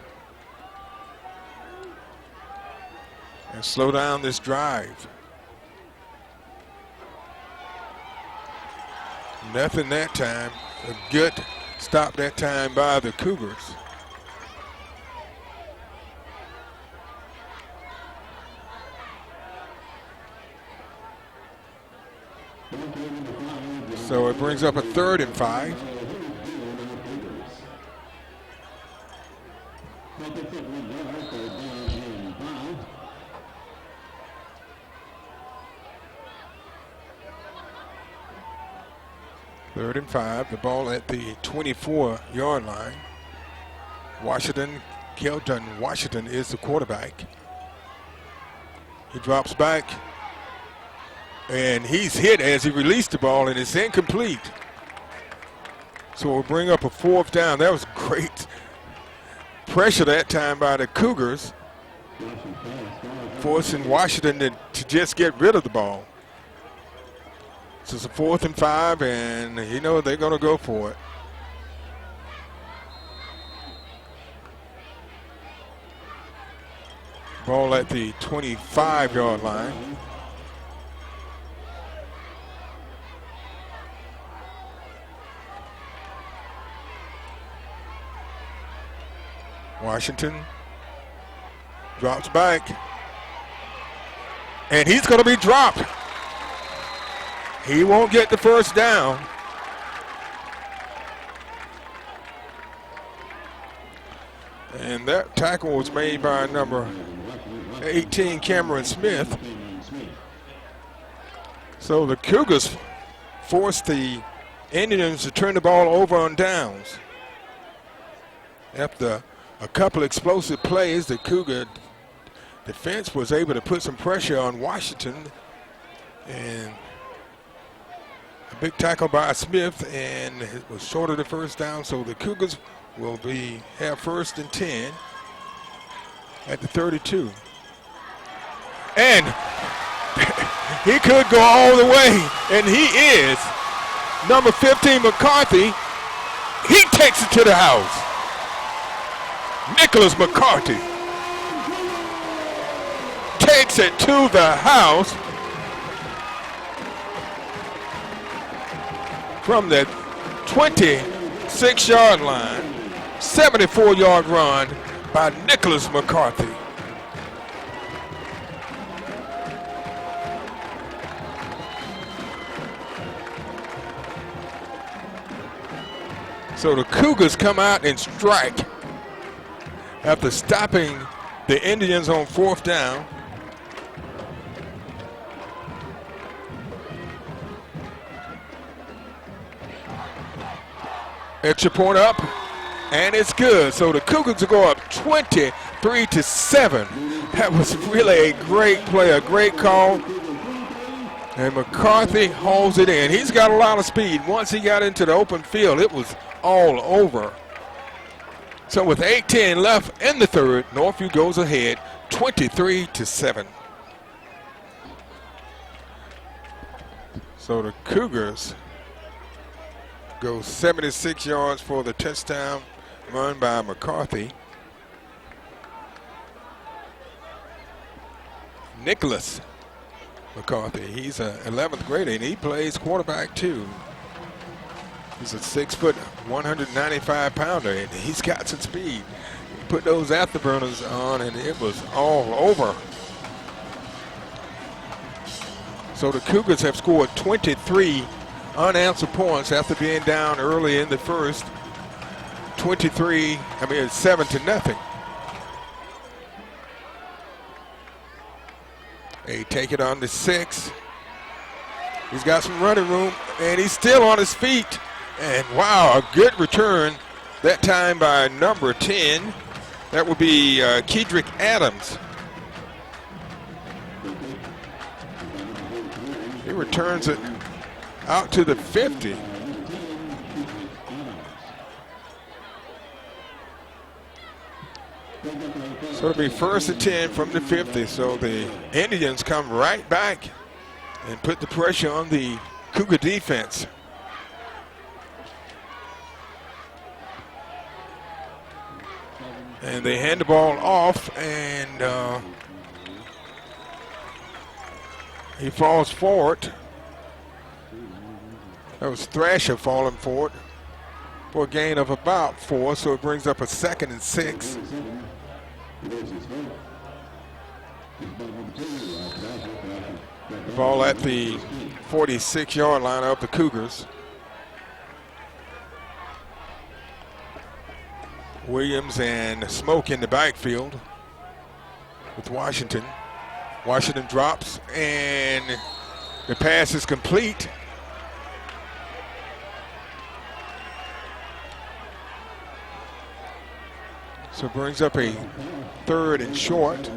S2: and slow down this drive. Nothing that time. A good stop that time by the Cougars. So it brings up a 3rd and 5. Third and 5, the ball at the 24-yard line. Keldon Washington is the quarterback. He drops back, and he's hit as he released the ball, and it's incomplete. So we'll bring up a 4th down. That was great pressure that time by the Cougars, forcing Washington to just get rid of the ball. So it's a 4th and 5, and you know they're going to go for it. Ball at the 25-yard line. Washington drops back, and he's going to be dropped. He won't get the 1st down. And that tackle was made by number 18, Cameron Smith. So the Cougars forced the Indians to turn the ball over on downs. After a couple explosive plays, the Cougar defense was able to put some pressure on Washington, and a big tackle by Smith, and it was short of the 1st down. So the Cougars will have 1st and 10 at the 32. And he could go all the way, and he is. Number 15, McCarthy, he takes it to the house. Nicholas McCarthy takes it to the house from the 26-yard line. 74-yard run by Nicholas McCarthy. So the Cougars come out and strike after stopping the Indians on 4th down. Extra point up, and it's good. So the Cougars will go up 23-7. That was really a great play, a great call. And McCarthy holds it in. He's got a lot of speed. Once he got into the open field, it was all over. So with 8:10 left in the 3rd, Northview goes ahead 23-7. So the Cougars go 76 yards for the touchdown run by McCarthy. Nicholas McCarthy. He's an 11th grader, and he plays quarterback too. He's a 6 foot, 195 pounder, and he's got some speed. He put those afterburners on, and it was all over. So the Cougars have scored 23 unanswered points after being down early in the first. 7-0. They take it on the 6. He's got some running room, and he's still on his feet. And wow, a good return that time by number 10. That would be Kedrick Adams. He returns it out to the 50. So it'll be 1st and 10 from the 50. So the Indians come right back and put the pressure on the Cougar defense. And they hand the ball off, and he falls forward. That was Thrasher falling forward for a gain of about 4, so it brings up a 2nd and 6. The ball at the 46-yard line of the Cougars. Williams and Smoke in the backfield with Washington. Washington drops, and the pass is complete. So it brings up a 3rd and short.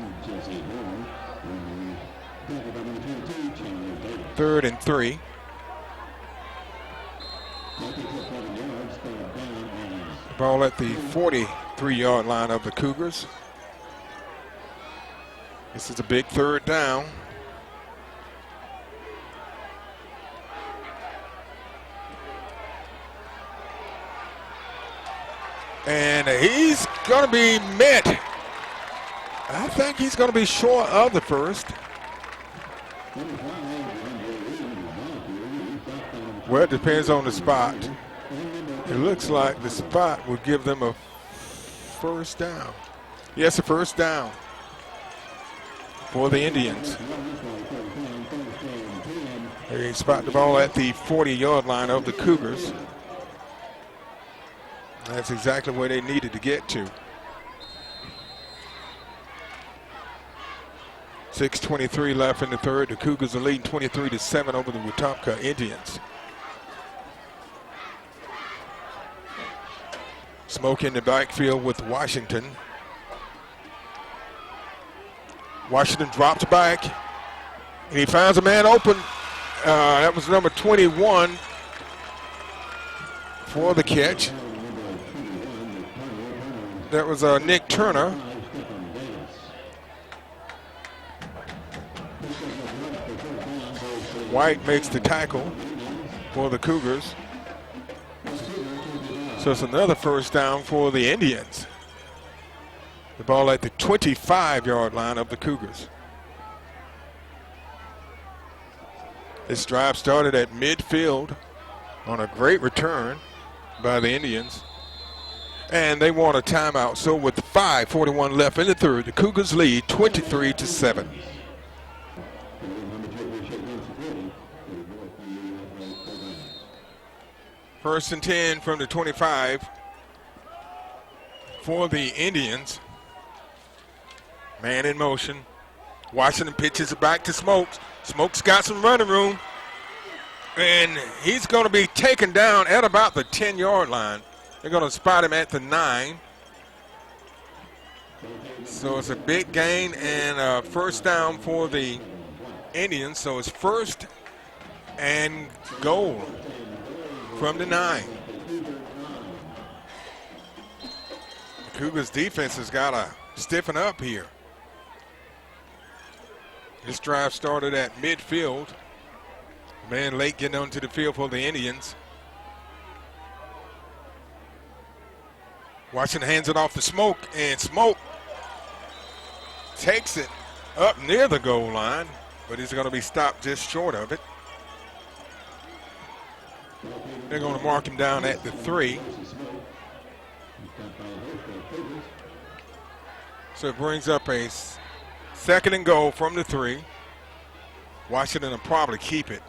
S2: 3rd and 3. Ball at the 43-yard line of the Cougars. This is a big 3rd down. And he's going to be met. I think he's going to be short of the 1st. Well, it depends on the spot. It looks like the spot will give them a 1st down. Yes, a 1st down for the Indians. They spot the ball at the 40-yard line of the Cougars. That's exactly where they needed to get to. 6:23 left in the 3rd. The Cougars are leading 23-7 over the Wetumpka Indians. Smoke in the backfield with Washington. Washington drops back, and he finds a man open. That was number 21 for the catch. That was Nick Turner. White makes the tackle for the Cougars. So it's another 1st down for the Indians. The ball at the 25-yard line of the Cougars. This drive started at midfield on a great return by the Indians. And they want a timeout. So with 5:41 left in the 3rd, the Cougars lead 23-7. First and 10 from the 25 for the Indians. Man in motion. Washington pitches it back to Smokes. Smokes got some running room. And he's going to be taken down at about the 10-yard line. They're going to spot him at the 9. So it's a big gain and a 1st down for the Indians. So it's 1st and goal from the 9. The Cougars defense has got to stiffen up here. This drive started at midfield. Man late getting onto the field for the Indians. Washington hands it off to Smoke, and Smoke takes it up near the goal line. but he's going to be stopped just short of it. They're going to mark him down at the 3. So it brings up a 2nd and goal from the 3. Washington will probably keep it.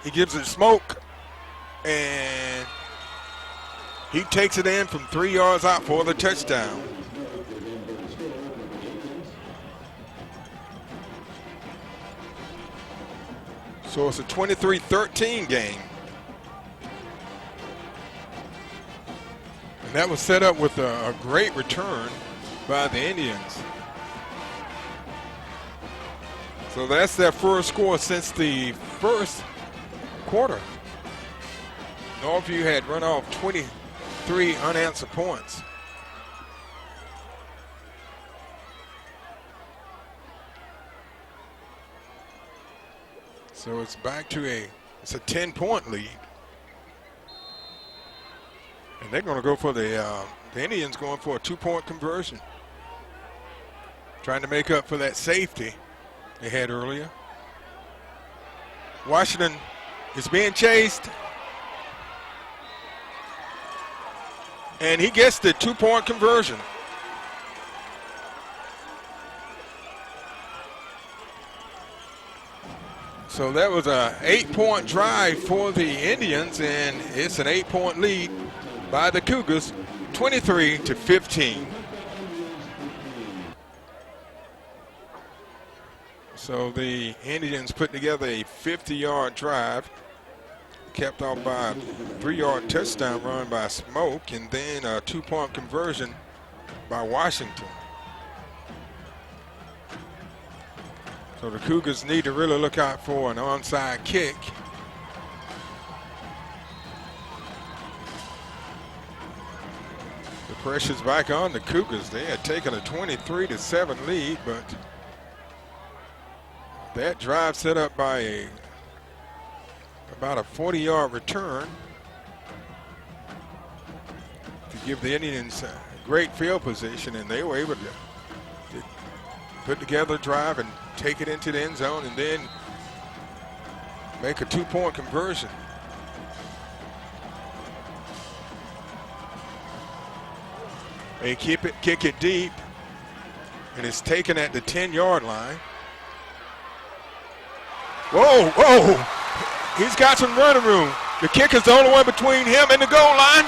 S2: He gives it smoke, and he takes it in from 3 yards out for the touchdown. So it's a 23-13 game. And that was set up with a great return by the Indians. So that's their first score since the first quarter. Northview had run off 23 unanswered points. So it's back to it's a 10-point lead. And they're going to go for the Indians going for a 2-point conversion. Trying to make up for that safety they had earlier. Washington is being chased. And he gets the 2-point conversion. So that was a 8-point drive for the Indians, and it's an 8-point lead by the Cougars, 23-15. So the Indians put together a 50-yard drive, capped off by a 3-yard touchdown run by Smoke, and then a 2-point conversion by Washington. So the Cougars need to really look out for an onside kick. The pressure's back on the Cougars. They had taken a 23-7 lead, but that drive set up by about a 40-yard return to give the Indians a great field position, and they were able to put together a drive and take it into the end zone and then make a 2-point conversion. They kick it deep, and it's taken at the 10-yard line. Whoa. He's got some running room. The kicker's the only one between him and the goal line.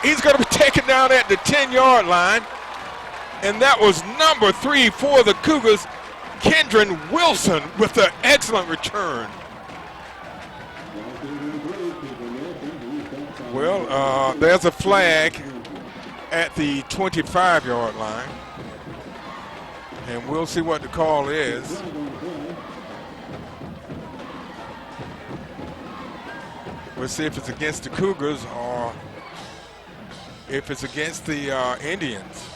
S2: He's going to be taken down at the 10-yard line. And that was number 3 for the Cougars, Kendron Wilson, with an excellent return. Well, there's a flag at the 25-yard line. And we'll see what the call is. We'll see if it's against the Cougars or if it's against the Indians.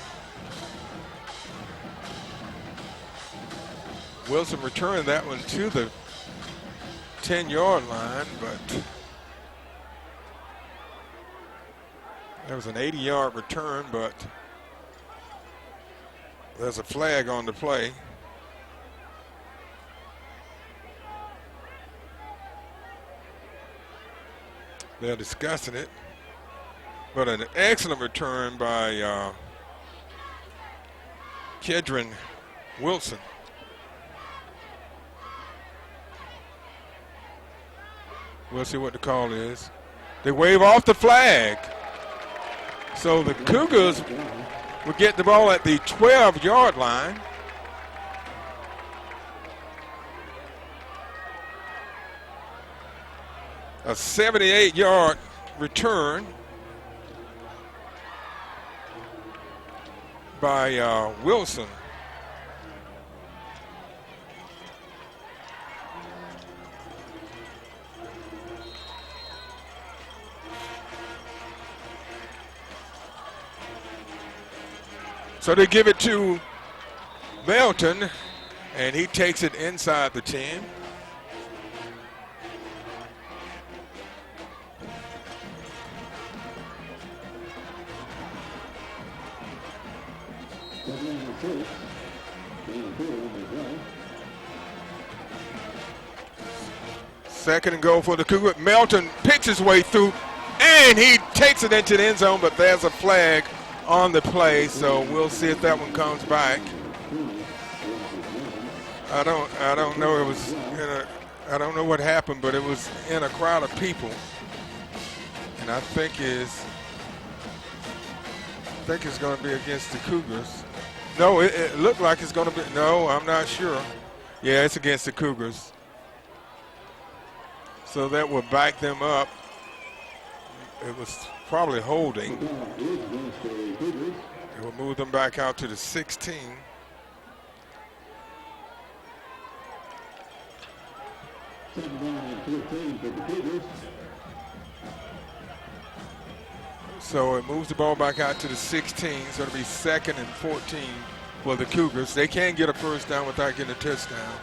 S2: Wilson returned that one to the 10-yard line, but that was an 80-yard return, but there's a flag on the play. They're discussing it, but an excellent return by Kendron Wilson. We'll see what the call is. They wave off the flag. So the Cougars will get the ball at the 12-yard line. A 78-yard return by Wilson. So they give it to Melton, and he takes it inside the 10. Second and goal for the Cougars. Melton picks his way through, and he takes it into the end zone, but there's a flag on the play, so we'll see if that one comes back. I don't know. It was I don't know what happened, but it was in a crowd of people, and I think it's going to be against the Cougars. No, it looked like it's going to be. No, I'm not sure. Yeah, it's against the Cougars. So that will back them up. It was probably holding. It will move them back out to the 16. So it moves the ball back out to the 16. So it'll be 2nd and 14 for the Cougars. They can't get a first down without getting a touchdown.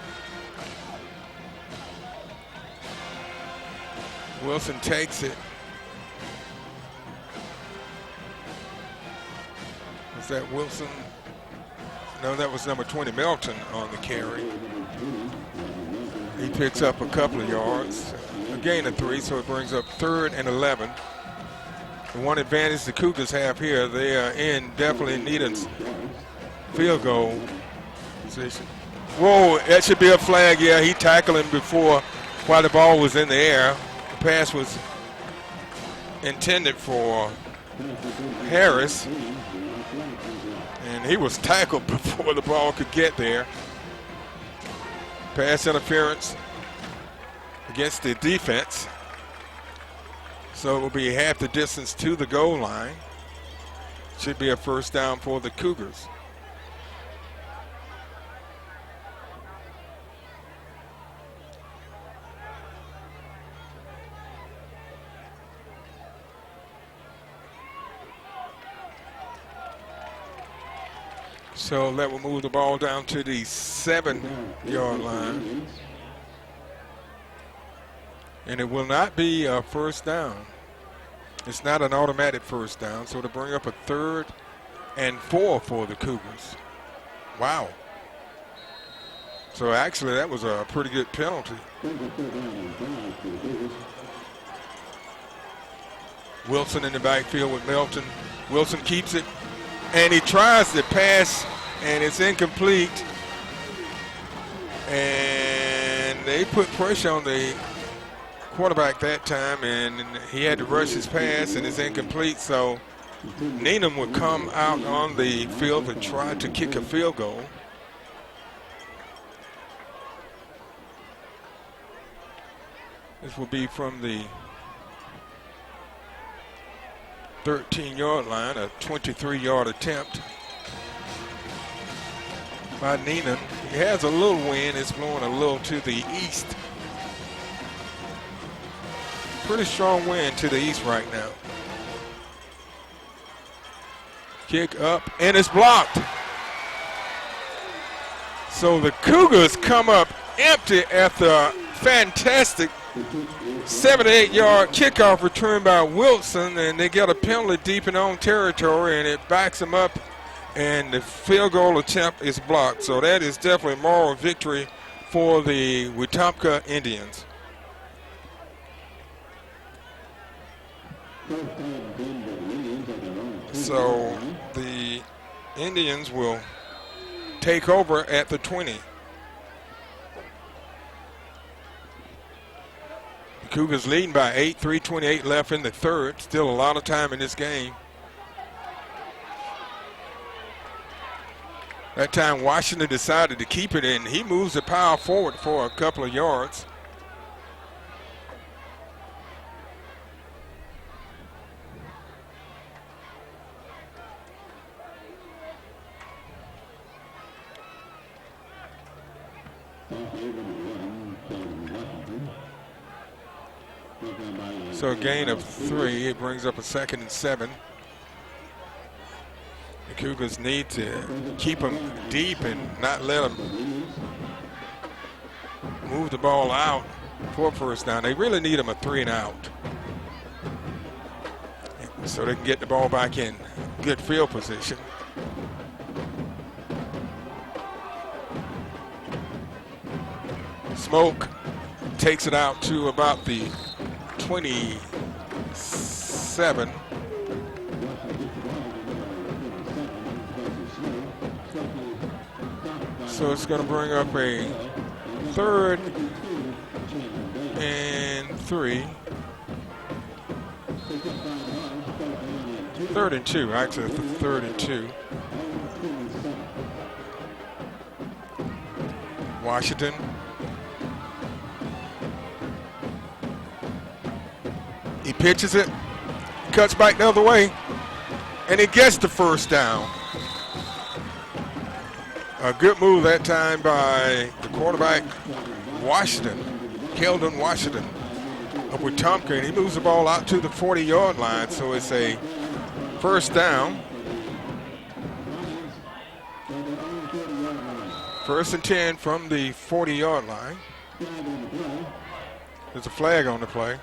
S2: Wilson takes it. Was that Wilson? No, that was number 20, Melton, on the carry. He picks up a couple of yards, a gain of 3, so it brings up 3rd and 11. The one advantage the Cougars have here, they are definitely in need of field goal position. Whoa, that should be a flag. Yeah, he tackled him before while the ball was in the air. The pass was intended for Harris, and he was tackled before the ball could get there. Pass interference against the defense. So it will be half the distance to the goal line. Should be a first down for the Cougars. So that will move the ball down to the 7-yard line. And it will not be a first down. It's not an automatic first down, so to bring up a 3rd and 4 for the Cougars. Wow. So actually that was a pretty good penalty. Wilson in the backfield with Melton. Wilson keeps it, and he tries to pass, and it's incomplete. And they put pressure on the quarterback that time, and he had to rush his pass, and it's incomplete. So Needham would come out on the field and try to kick a field goal. This will be from the 13-yard line, a 23-yard attempt by Needham. He has a little wind. It's blowing a little to the east. Pretty strong wind to the east right now. Kick up, and it's blocked. So the Cougars come up empty after a fantastic 78-yard kickoff return by Wilson, and they get a penalty deep in own territory, and it backs them up, and the field goal attempt is blocked. So that is definitely a moral victory for the Wetumpka Indians. So the Indians will take over at the 20. The Cougars leading by 8, 3:28 left in the third. Still a lot of time in this game. That time Washington decided to keep it in. He moves the power forward for a couple of yards. So a gain of 3. It brings up a 2nd and 7. The Cougars need to keep them deep and not let them move the ball out for first down. They really need them a 3 and out, so they can get the ball back in good field position. Smoke takes it out to about the 27. So it's going to bring up a 3rd and 3. 3rd and 2, actually it's the 3rd and 2. Washington. He pitches it, cuts back the other way, and he gets the first down. A good move that time by the quarterback, Washington, Keldon Washington of Wetumpka, and he moves the ball out to the 40-yard line, so it's a first down. 1st and 10 from the 40-yard line. There's a flag on the play.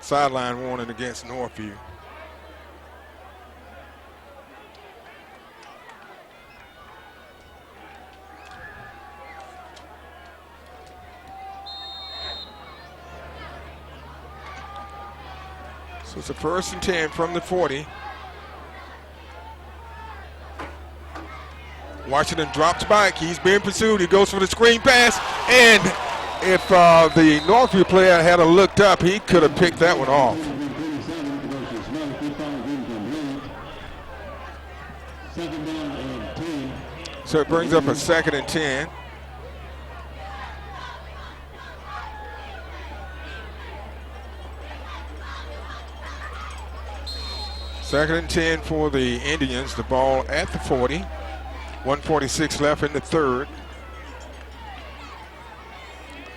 S2: Sideline warning against Northview. So it's a 1st and 10 from the 40. Washington drops back. He's being pursued. He goes for the screen pass. And if the Northview player had looked up, he could have picked that one off. So it brings up a 2nd and 10. Second and 10 for the Indians. The ball at the 40. 1:46 left in the 3rd.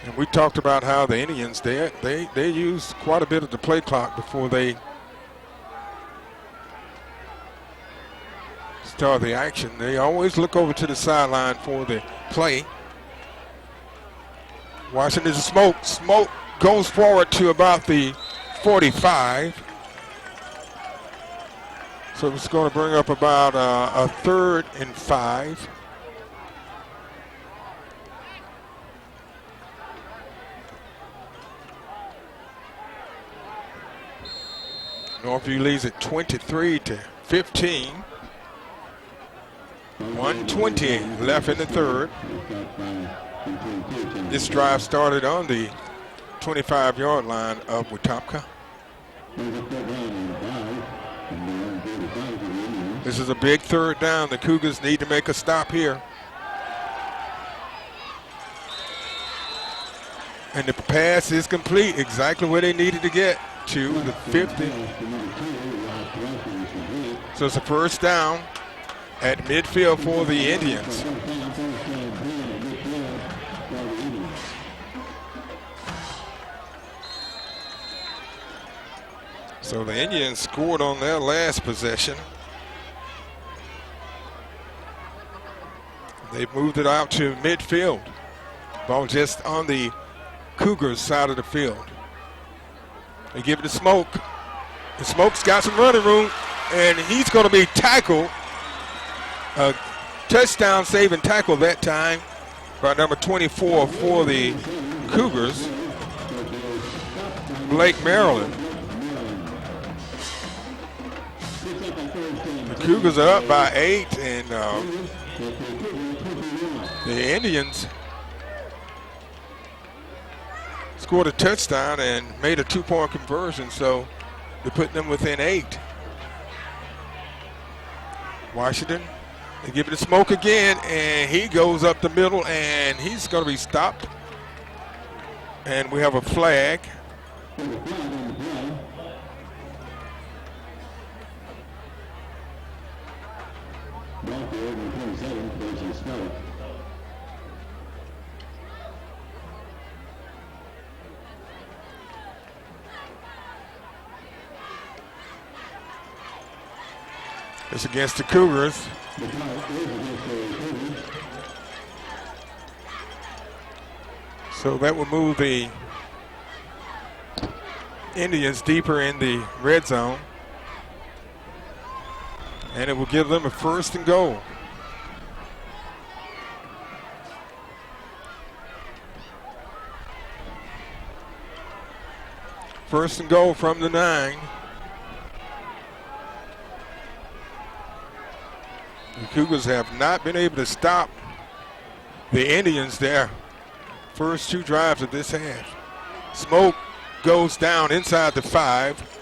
S2: And we talked about how the Indians, they use quite a bit of the play clock before they start the action. They always look over to the sideline for the play. Washington is a Smoke. Smoke goes forward to about the 45. So it's going to bring up about a 3rd and 5. Northview leads at 23-15. 1:20 left in the 3rd. This drive started on the 25-yard line of Wetumpka. This is a big 3rd down. The Cougars need to make a stop here. And the pass is complete, exactly where they needed to get to, the 50. So it's a first down at midfield for the Indians. So the Indians scored on their last possession. They've moved it out to midfield. Ball just on the Cougars side of the field. They give it to Smoke. And Smoke's got some running room, and he's going to be tackled. A touchdown saving tackle that time by number 24 for the Cougars, Blake Maryland. The Cougars are up by 8, and the Indians scored a touchdown and made a 2-point conversion, so they're putting them within 8. Washington, they give it to Smoke again, and he goes up the middle, and he's going to be stopped. And we have a flag. It's against the Cougars. So that will move the Indians deeper in the red zone. And it will give them a 1st and goal. First and goal from the 9. The Cougars have not been able to stop the Indians their first 2 drives of this half. Smoke goes down inside the 5.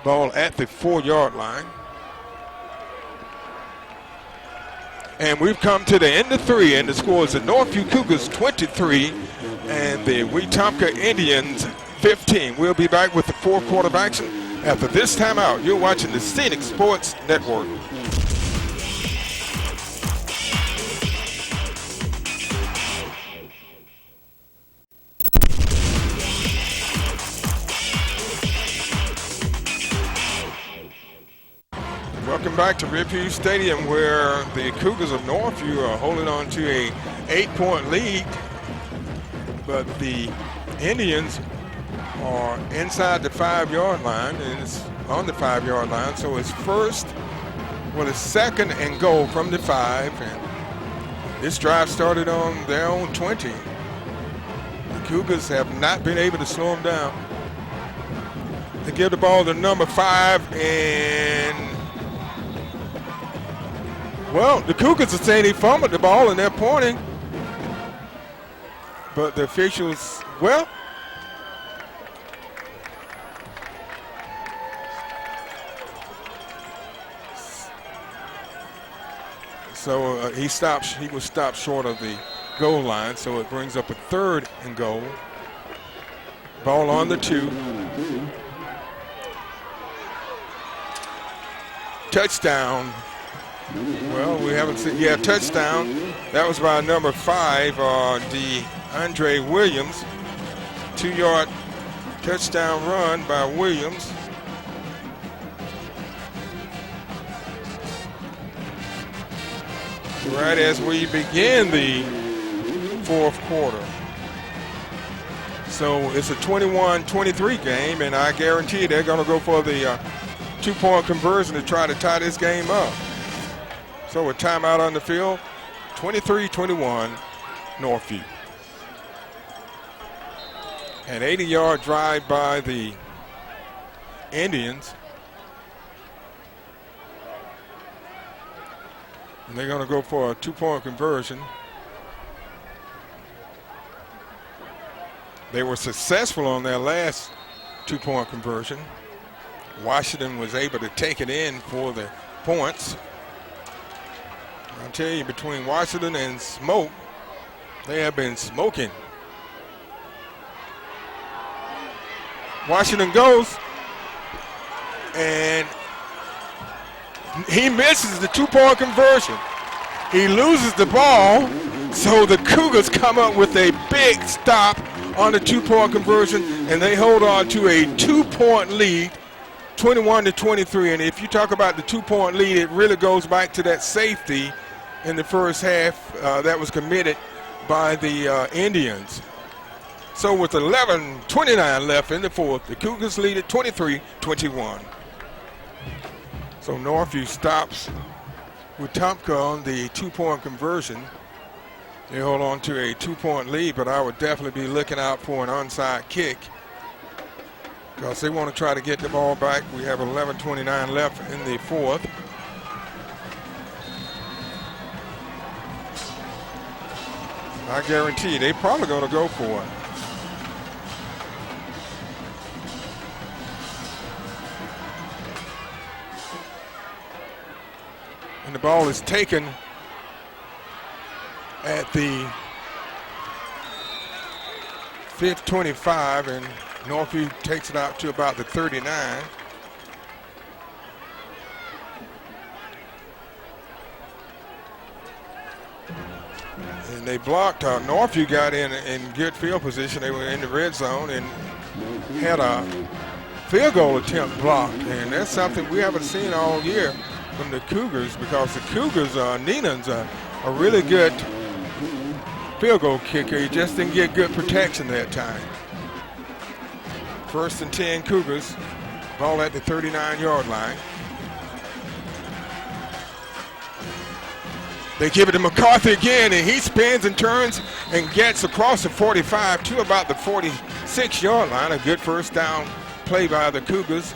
S2: Ball at the 4-yard line. And we've come to the end of 3, and the score is the Northview Cougars 23 and the Wetumpka Indians 15. We'll be back with the 4th quarter of action after this timeout. You're watching the Scenic Sports Network. Welcome back to Riverview Stadium, where the Cougars of Northview are holding on to a 8-point lead, but the Indians are inside the 5-yard line, and it's on the 5-yard line, so it's 2nd and goal from the 5, and this drive started on their own 20. The Cougars have not been able to slow them down. They give the ball to number 5, and well, the Cougars are saying he fumbled the ball, and they're pointing. But the officials, well, so he was stopped short of the goal line, so it brings up a 3rd and goal. Ball on the 2. Touchdown. Well, we haven't seen, touchdown. That was by number 5, DeAndre Williams. 2-yard touchdown run by Williams. Right as we begin the 4th quarter. So it's a 21-23 game, and I guarantee they're going to go for the 2-point conversion to try to tie this game up. So a timeout on the field, 23-21, Northview. An 80-yard drive by the Indians. And they're going to go for a 2-point conversion. They were successful on their last 2-point conversion. Washington was able to take it in for the points. I'll tell you, between Washington and Smoke, they have been smoking. Washington goes, and he misses the 2-point conversion. He loses the ball, so the Cougars come up with a big stop on the 2-point conversion, and they hold on to a 2-point lead, 21-23. And if you talk about the 2-point lead, it really goes back to that safety in the first half that was committed by the Indians. So with 11:29 left in the 4th, the Cougars lead at 23-21. So Northview stops Wetumpka on the 2-point conversion. They hold on to a 2-point lead, but I would definitely be looking out for an onside kick because they want to try to get the ball back. We have 11:29 left in the 4th. I guarantee you, they're probably going to go for it. And the ball is taken at the 5:25, and Northview takes it out to about the 39. And they blocked. Northview got in good field position. They were in the red zone and had a field goal attempt blocked. And that's something we haven't seen all year from the Cougars, because the Cougars, Nenan's a really good field goal kicker. He just didn't get good protection that time. First and 10 Cougars. Ball at the 39-yard line. They give it to McCarthy again, and he spins and turns and gets across the 45 to about the 46-yard line. A good first down play by the Cougars.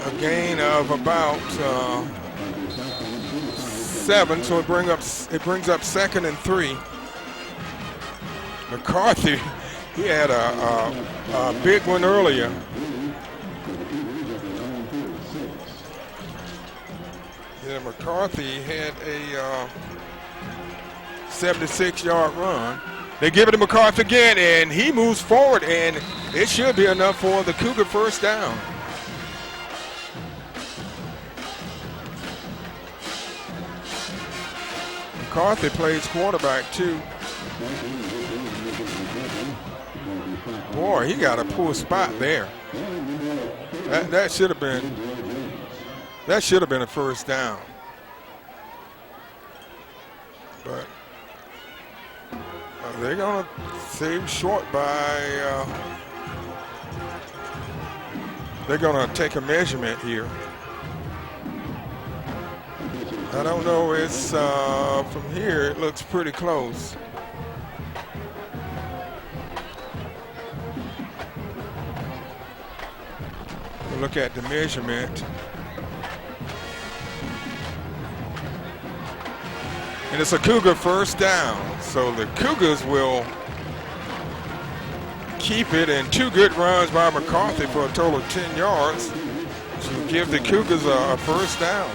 S2: A gain of about 7, so it brings up 2nd and 3. McCarthy, he had a big one earlier. Yeah, McCarthy had a 76-yard run. They give it to McCarthy again, and he moves forward, and it should be enough for the Cougar first down. McCarthy plays quarterback too. Boy, he got a poor spot there. That should have been a first down. But they're gonna save short by. They're gonna take a measurement here. I don't know. It's from here. It looks pretty close. We'll look at the measurement. And it's a Cougar first down. So the Cougars will keep it, and 2 good runs by McCarthy for a total of 10 yards to give the Cougars a first down.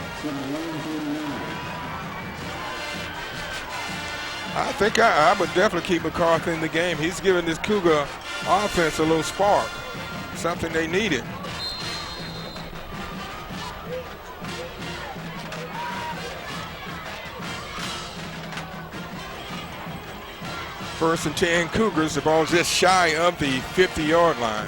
S2: I think I would definitely keep McCarthy in the game. He's giving this Cougar offense a little spark, something they needed. First and 10 Cougars. The ball just shy of the 50-yard line.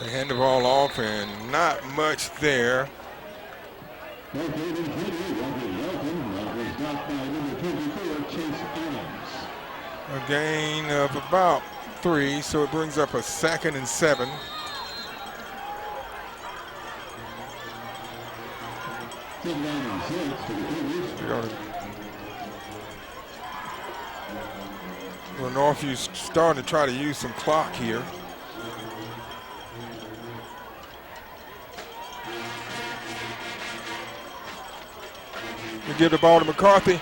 S2: They hand the ball off, and not much there. A gain of about 3, so it brings up a 2nd and 7. Well, Northview's starting to try to use some clock here. We give the ball to McCarthy.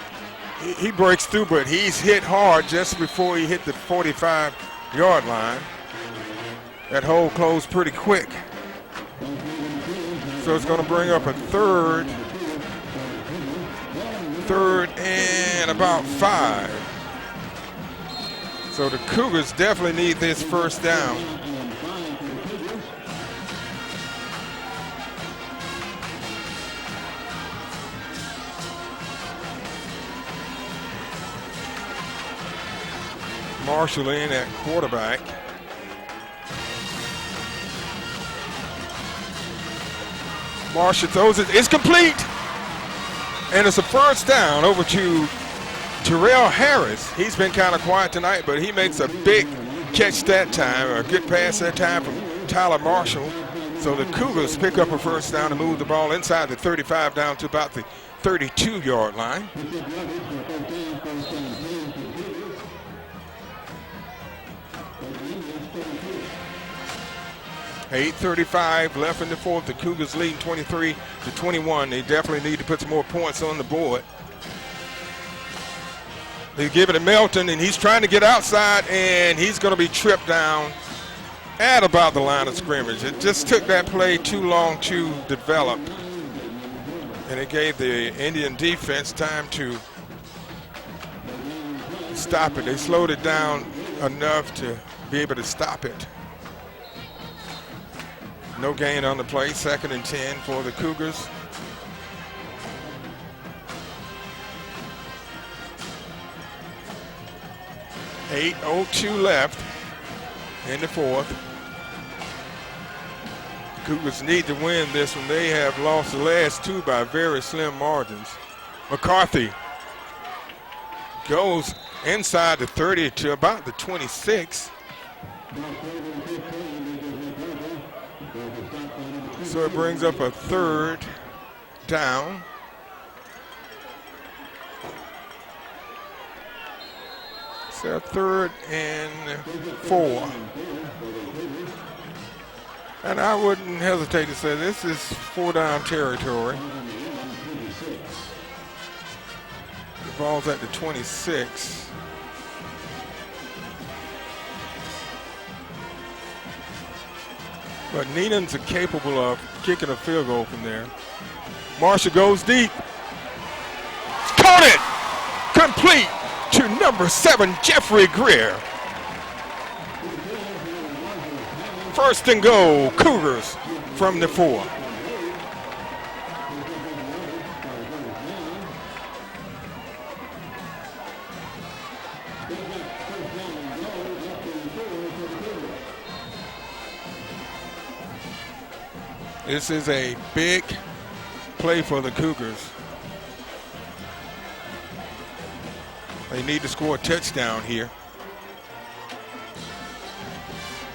S2: He breaks through, but he's hit hard just before he hit the 45-yard line. That hole closed pretty quick. So it's going to bring up a third and about 5. So the Cougars definitely need this first down. Marshall in at quarterback. Marshall throws it. It's complete. And it's a first down over to Terrell Harris. He's been kind of quiet tonight, but he makes a big catch that time, a good pass that time from Tyler Marshall. So the Cougars pick up a first down and move the ball inside the 35 down to about the 32-yard line. 8:35 left in the fourth. The Cougars leading 23-21. They definitely need to put some more points on the board. They give it to Melton, and he's trying to get outside, and he's going to be tripped down at about the line of scrimmage. It just took that play too long to develop, and it gave the Indian defense time to stop it. They slowed it down enough to be able to stop it. No gain on the play. 2nd and 10 for the Cougars. .802 left in the fourth. Cougars need to win this one. They have lost the last two by very slim margins. McCarthy goes inside the 30 to about the 26. So it brings up a third down. So 3rd and 4. And I wouldn't hesitate to say this is 4-down territory. The ball's at the 26. But Neenans are capable of kicking a field goal from there. Marshall goes deep. Caught it! Complete to number 7, Jeffrey Greer. 1st and goal, Cougars from the 4. This is a big play for the Cougars. They need to score a touchdown here.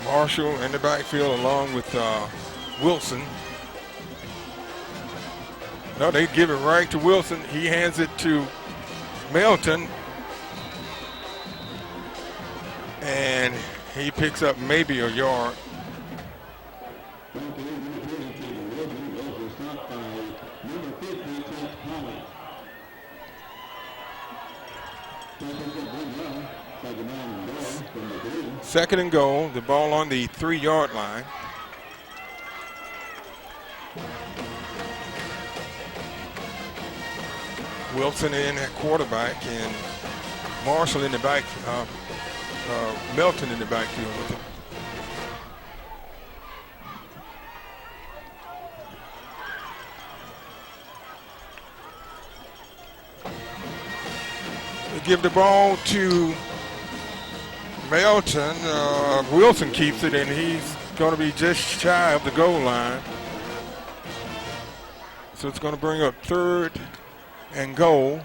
S2: Marshall in the backfield along with Wilson. No, they give it right to Wilson. He hands it to Melton. And he picks up maybe a yard. Second and goal, the ball on the 3-yard line. Wilson in at quarterback and Marshall in the back, Melton in the backfield with him. They give the ball to Melton. Wilson keeps it, and he's going to be just shy of the goal line. So it's going to bring up 3rd and goal.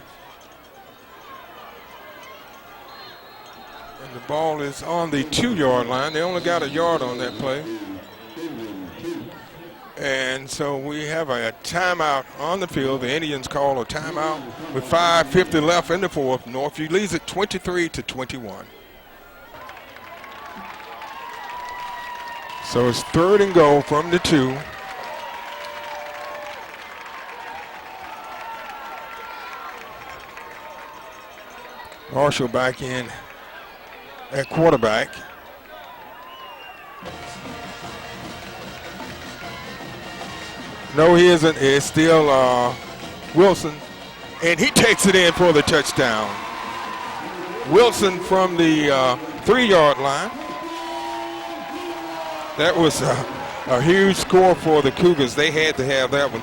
S2: And the ball is on the 2-yard line. They only got a yard on that play. And so we have a timeout on the field. The Indians call a timeout with 5:50 left in the 4th. Northview leads it 23-21. So it's 3rd and goal from the 2. Marshall back in at quarterback. No, he isn't. It's still Wilson. And he takes it in for the touchdown. Wilson from the 3-yard line. That was a huge score for the Cougars. They had to have that one.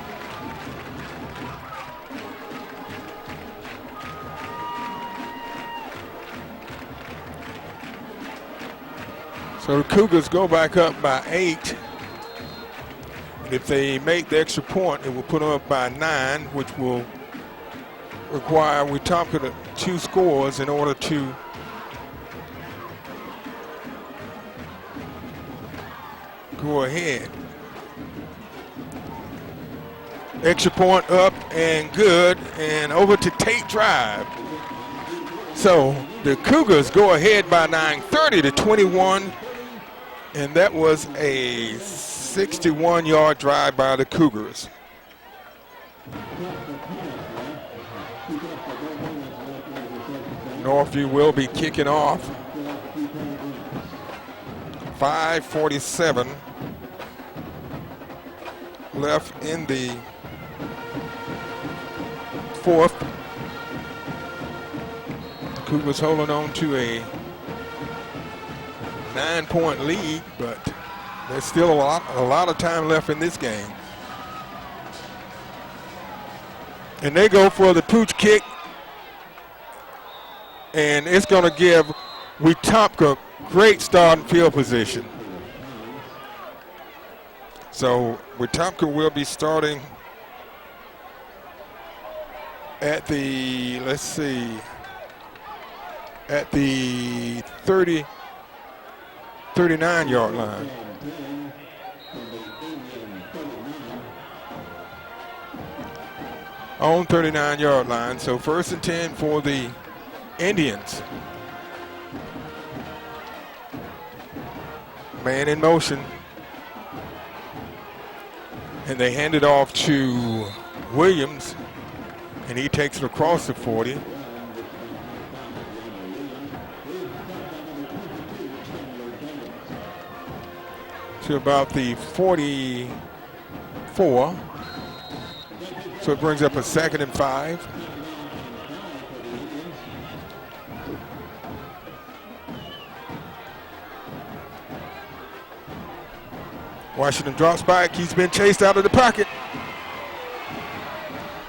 S2: So the Cougars go back up by 8. And if they make the extra point, it will put them up by 9, which will require Wetumpka to 2 scores in order to go ahead. Extra point up and good, and over to Tate Drive. So the Cougars go ahead by 9, 30-21, and that was a 61-yard drive by the Cougars. Northview will be kicking off. 5:47 left in the 4th. Cougars holding on to a 9-point lead, but there's still a lot of time left in this game. And they go for the pooch kick, and it's going to give Wetumpka great starting field position. So Wetumpka will be starting at the, let's see, at the 39-yard line. On 39-yard line. So 1st and 10 for the Indians. Man in motion. And they hand it off to Williams, and he takes it across the 40. To about the 44. So it brings up a 2nd and 5. Washington drops back. He's been chased out of the pocket.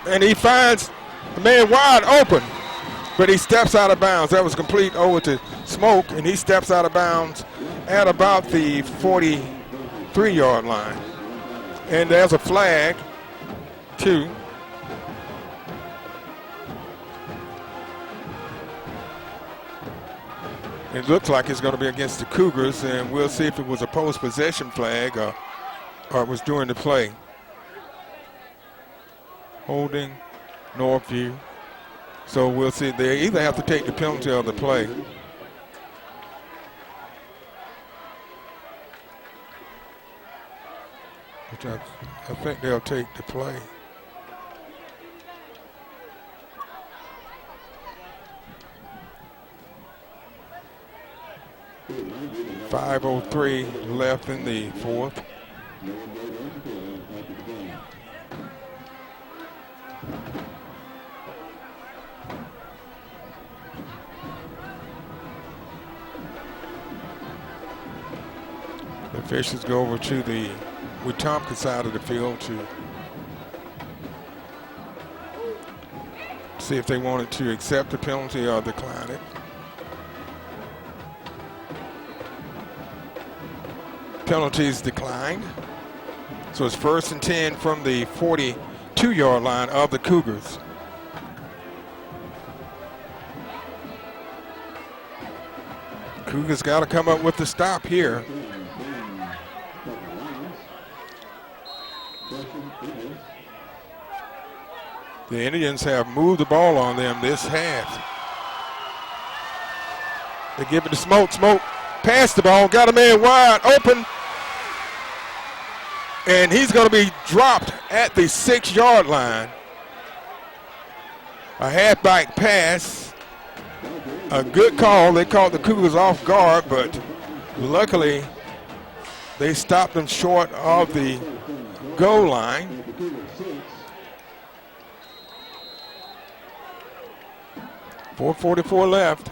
S2: And he finds the man wide open. But he steps out of bounds. That was complete over to Smoke, and he steps out of bounds at about the 43-yard line. And there's a flag, too. It looks like it's going to be against the Cougars, and we'll see if it was a post-possession flag or it was during the play. Holding Northview. So we'll see. They either have to take the penalty or the play. Which I think they'll take the play. .503 left in the 4th. The officials go over to the Wetumpka side of the field to see if they wanted to accept the penalty or decline it. Penalties declined. So it's 1st and 10 from the 42-yard line of the Cougars. Cougars got to come up with the stop here. The Indians have moved the ball on them this half. They give it to Smoke. Smoke passed the ball, got a man wide open. And he's going to be dropped at the 6-yard line. A halfback pass. A good call. They caught the Cougars off guard, but luckily they stopped them short of the goal line. .444 left.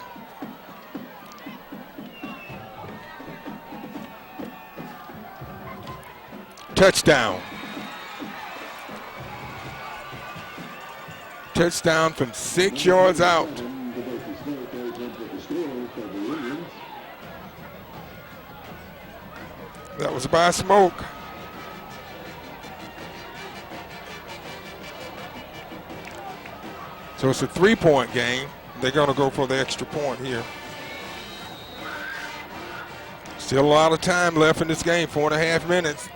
S2: Touchdown. Touchdown from 6 yards out. That was by Smoke. So it's a 3-point game. They're going to go for the extra point here. Still a lot of time left in this game, 4.5 minutes.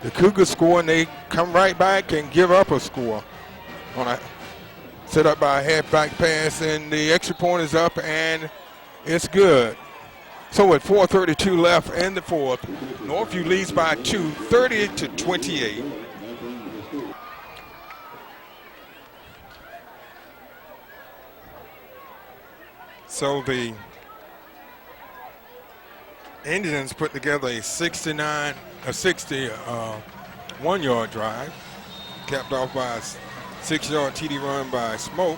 S2: The Cougars score, and they come right back and give up a score on a set up by a halfback pass, and the extra point is up, and it's good. So at 4:32 left in the 4th, Northview leads by 2, 30-28. So the Indians put together a 61-yard drive, capped off by a 6-yard TD run by Smoke,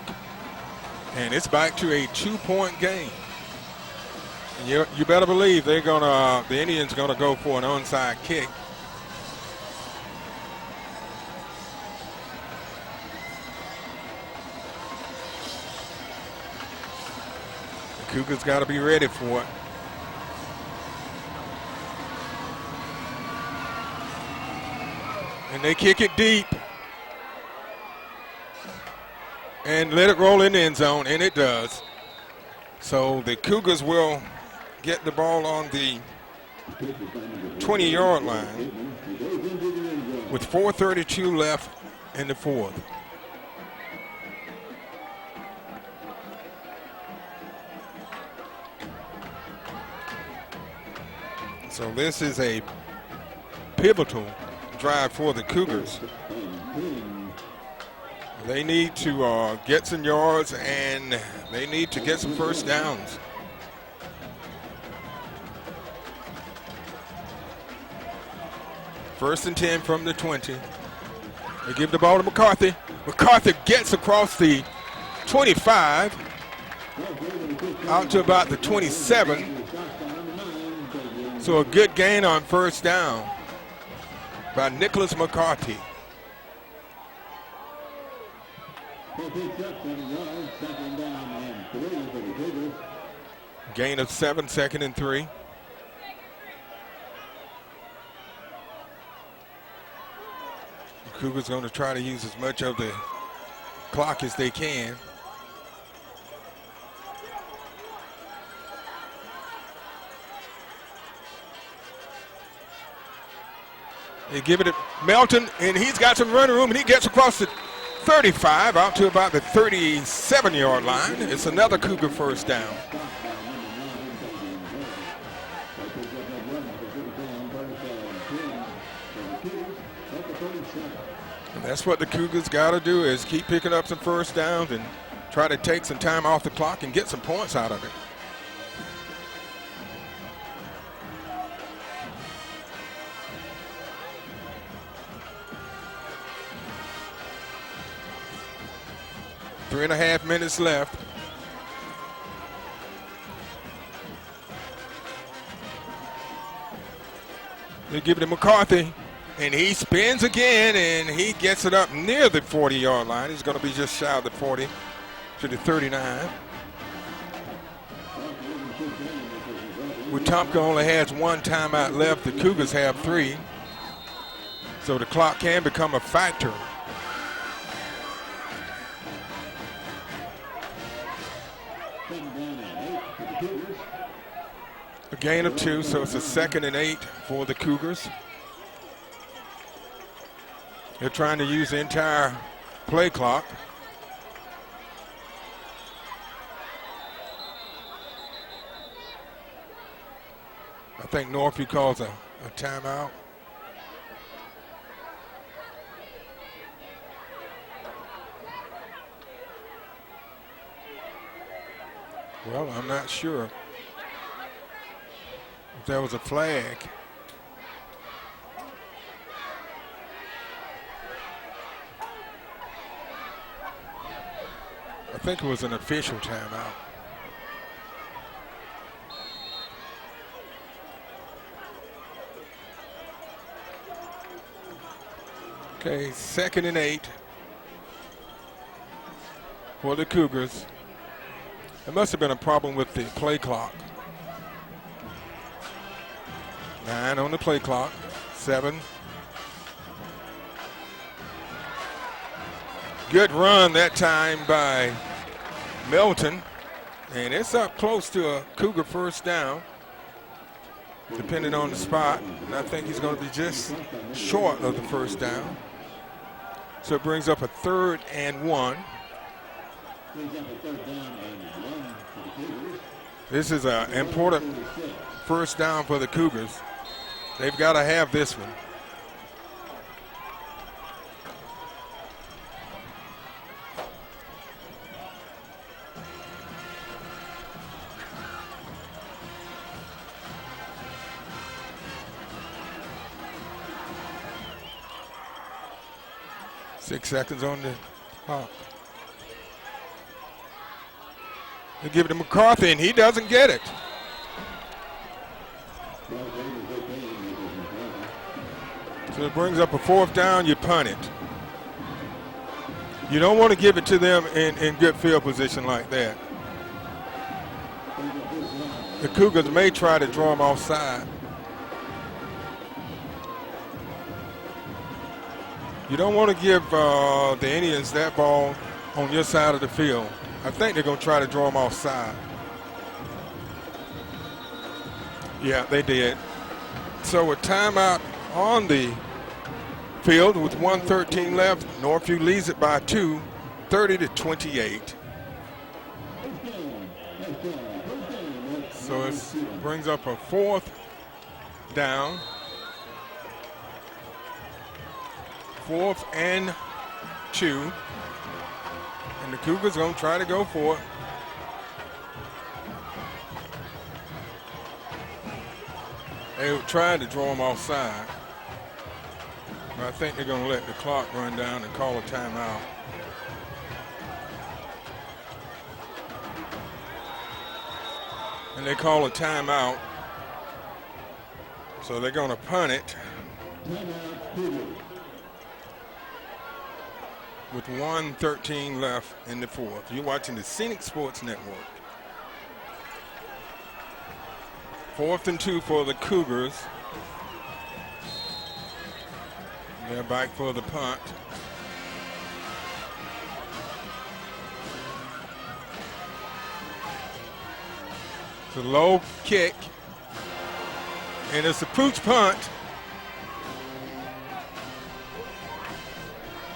S2: and it's back to a 2-point game. And you better believe the Indians gonna go for an onside kick. The Cougars got to be ready for it. And they kick it deep. And let it roll in the end zone, and it does. So the Cougars will get the ball on the 20-yard line with 4:32 left in the fourth. So this is a pivotal drive for the Cougars. They need to get some yards, and they need to get some first downs. First and 10 from the 20. They give the ball to McCarthy. McCarthy gets across the 25 out to about the 27. So a good gain on first down by Nicholas McCarthy. Gain of 7, 2nd and 3. The Cougars going to try to use as much of the clock as they can. They give it to Melton, and he's got some running room, and he gets across the 35 out to about the 37-yard line. It's another Cougar first down. And that's what the Cougars got to do, is keep picking up some first downs and try to take some time off the clock and get some points out of it. Three and a half minutes left. They give it to McCarthy, and he spins again, and he gets it up near the 40-yard line. He's going to be just shy of the 40 to the 39. Wetumpka only has one timeout left. The Cougars have 3. So the clock can become a factor. A gain of 2, so it's a 2nd and 8 for the Cougars. They're trying to use the entire play clock. I think Northview calls a timeout. Well, I'm not sure if there was a flag. I think it was an official timeout. Okay, 2nd and 8 for the Cougars. There must have been a problem with the play clock. 9 on the play clock, 7. Good run that time by Melton, and it's up close to a Cougar first down, depending on the spot. And I think he's going to be just short of the first down. So it brings up a 3rd and 1. This is an important first down for the Cougars. They've got to have this one. Six seconds on the clock. They give it to McCarthy, and he doesn't get it. So it brings up a 4th down, you punt it. You don't want to give it to them in good field position like that. The Cougars may try to draw them offside. You don't want to give the Indians that ball on your side of the field. I think they're going to try to draw them offside. Yeah, they did. So a timeout on the field with 1:13 left. Northview leads it by 2, 30-28. So it brings up a 4th down. 4th and 2. And the Cougars going to try to go for it. They were trying to draw them offside. But I think they're going to let the clock run down and call a timeout. And they call a timeout. So they're going to punt it with 1:13 left in the 4th. You're watching the Scenic Sports Network. 4th and 2 for the Cougars. They're back for the punt. It's a low kick. And it's a pooch punt.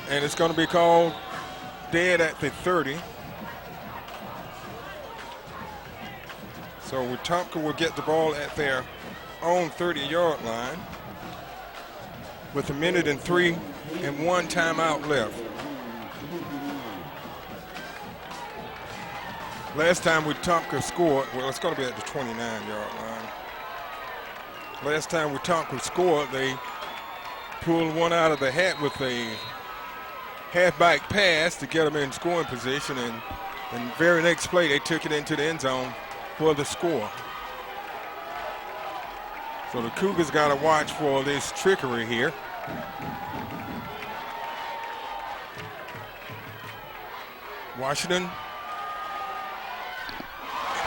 S2: And it's going to be called dead at the 30. So Wetumpka will get the ball at their own 30-yard line with 1 minute and 3 and 1 timeout left. Last time Wetumpka scored, well, it's going to be at the 29-yard line. Last time Wetumpka scored, they pulled one out of the hat with a halfback pass to get them in scoring position, and very next play they took it into the end zone for the score. So the Cougars got to watch for this trickery here. Washington,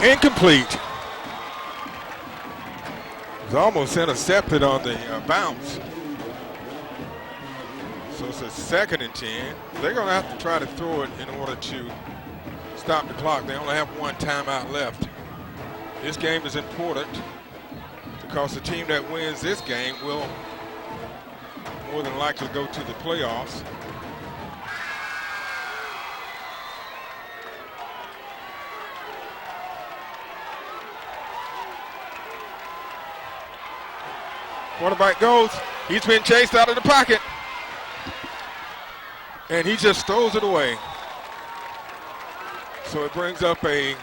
S2: incomplete. It was almost intercepted on the bounce. So it's a 2nd and 10. They're going to have to try to throw it in order to stop the clock. They only have 1 timeout left. This game is important because the team that wins this game will more than likely go to the playoffs. Quarterback goes. He's been chased out of the pocket. And he just throws it away. So it brings up a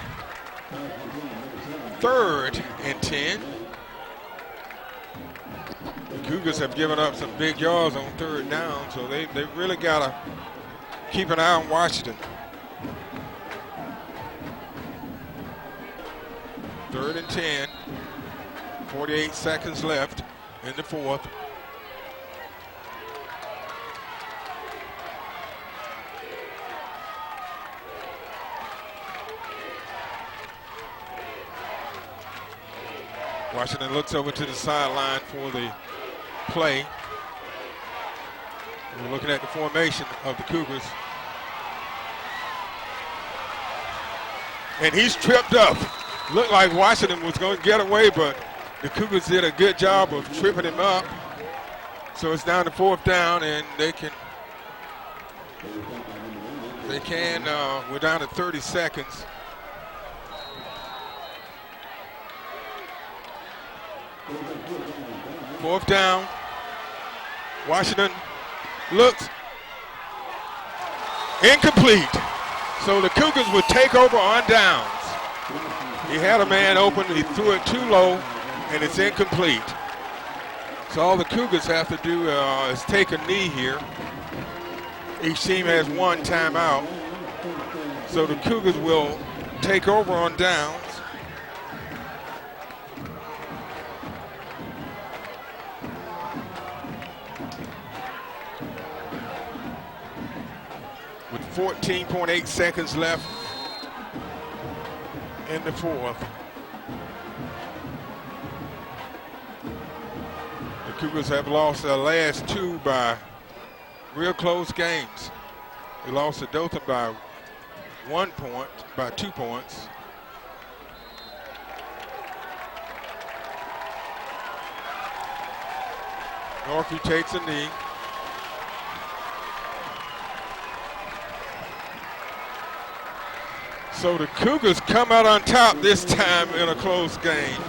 S2: 3rd and 10. The Cougars have given up some big yards on 3rd down, so they really got to keep an eye on Washington. 3rd and 10, 48 seconds left in the 4th. Washington looks over to the sideline for the play. We're looking at the formation of the Cougars. And he's tripped up. Looked like Washington was going to get away, but the Cougars did a good job of tripping him up. So it's down to 4th down, and they can, we're down to 30 seconds. Fourth down. Washington looks incomplete. So the Cougars would take over on downs. He had a man open, he threw it too low, and it's incomplete. So all the Cougars have to do is take a knee here. Each team has 1 timeout. So the Cougars will take over on downs. With 14.8 seconds left in the 4th. The Cougars have lost their last 2 by real close games. They lost to Dothan by 1 point, by 2 points. Northview takes a knee. So the Cougars come out on top this time in a close game.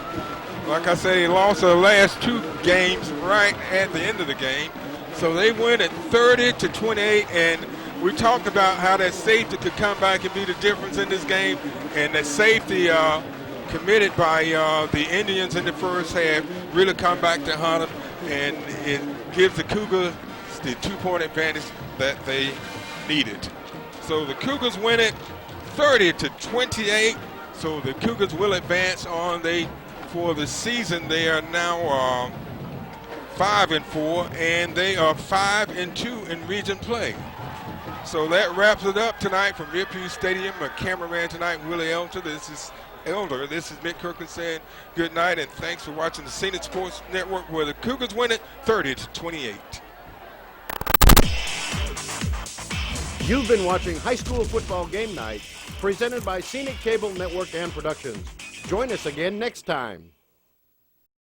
S2: Like I said, they lost the last 2 games right at the end of the game. So they win at 30-28, and we talked about how that safety could come back and be the difference in this game. And that safety committed by the Indians in the first half really come back to haunt them, and it gives the Cougars the 2-point advantage that they needed. So the Cougars win it 30-28. So the Cougars will advance on. For the season, they are now 5-4, and they are 5-2 in region play. So that wraps it up tonight from Riverview Stadium. My cameraman tonight, Willie Elder. This is Mick Kirkland saying good night, and thanks for watching the Scenic Sports Network, where the Cougars win it 30-28.
S1: You've been watching High School Football Game Night, presented by Scenic Cable Network and Productions. Join us again next time.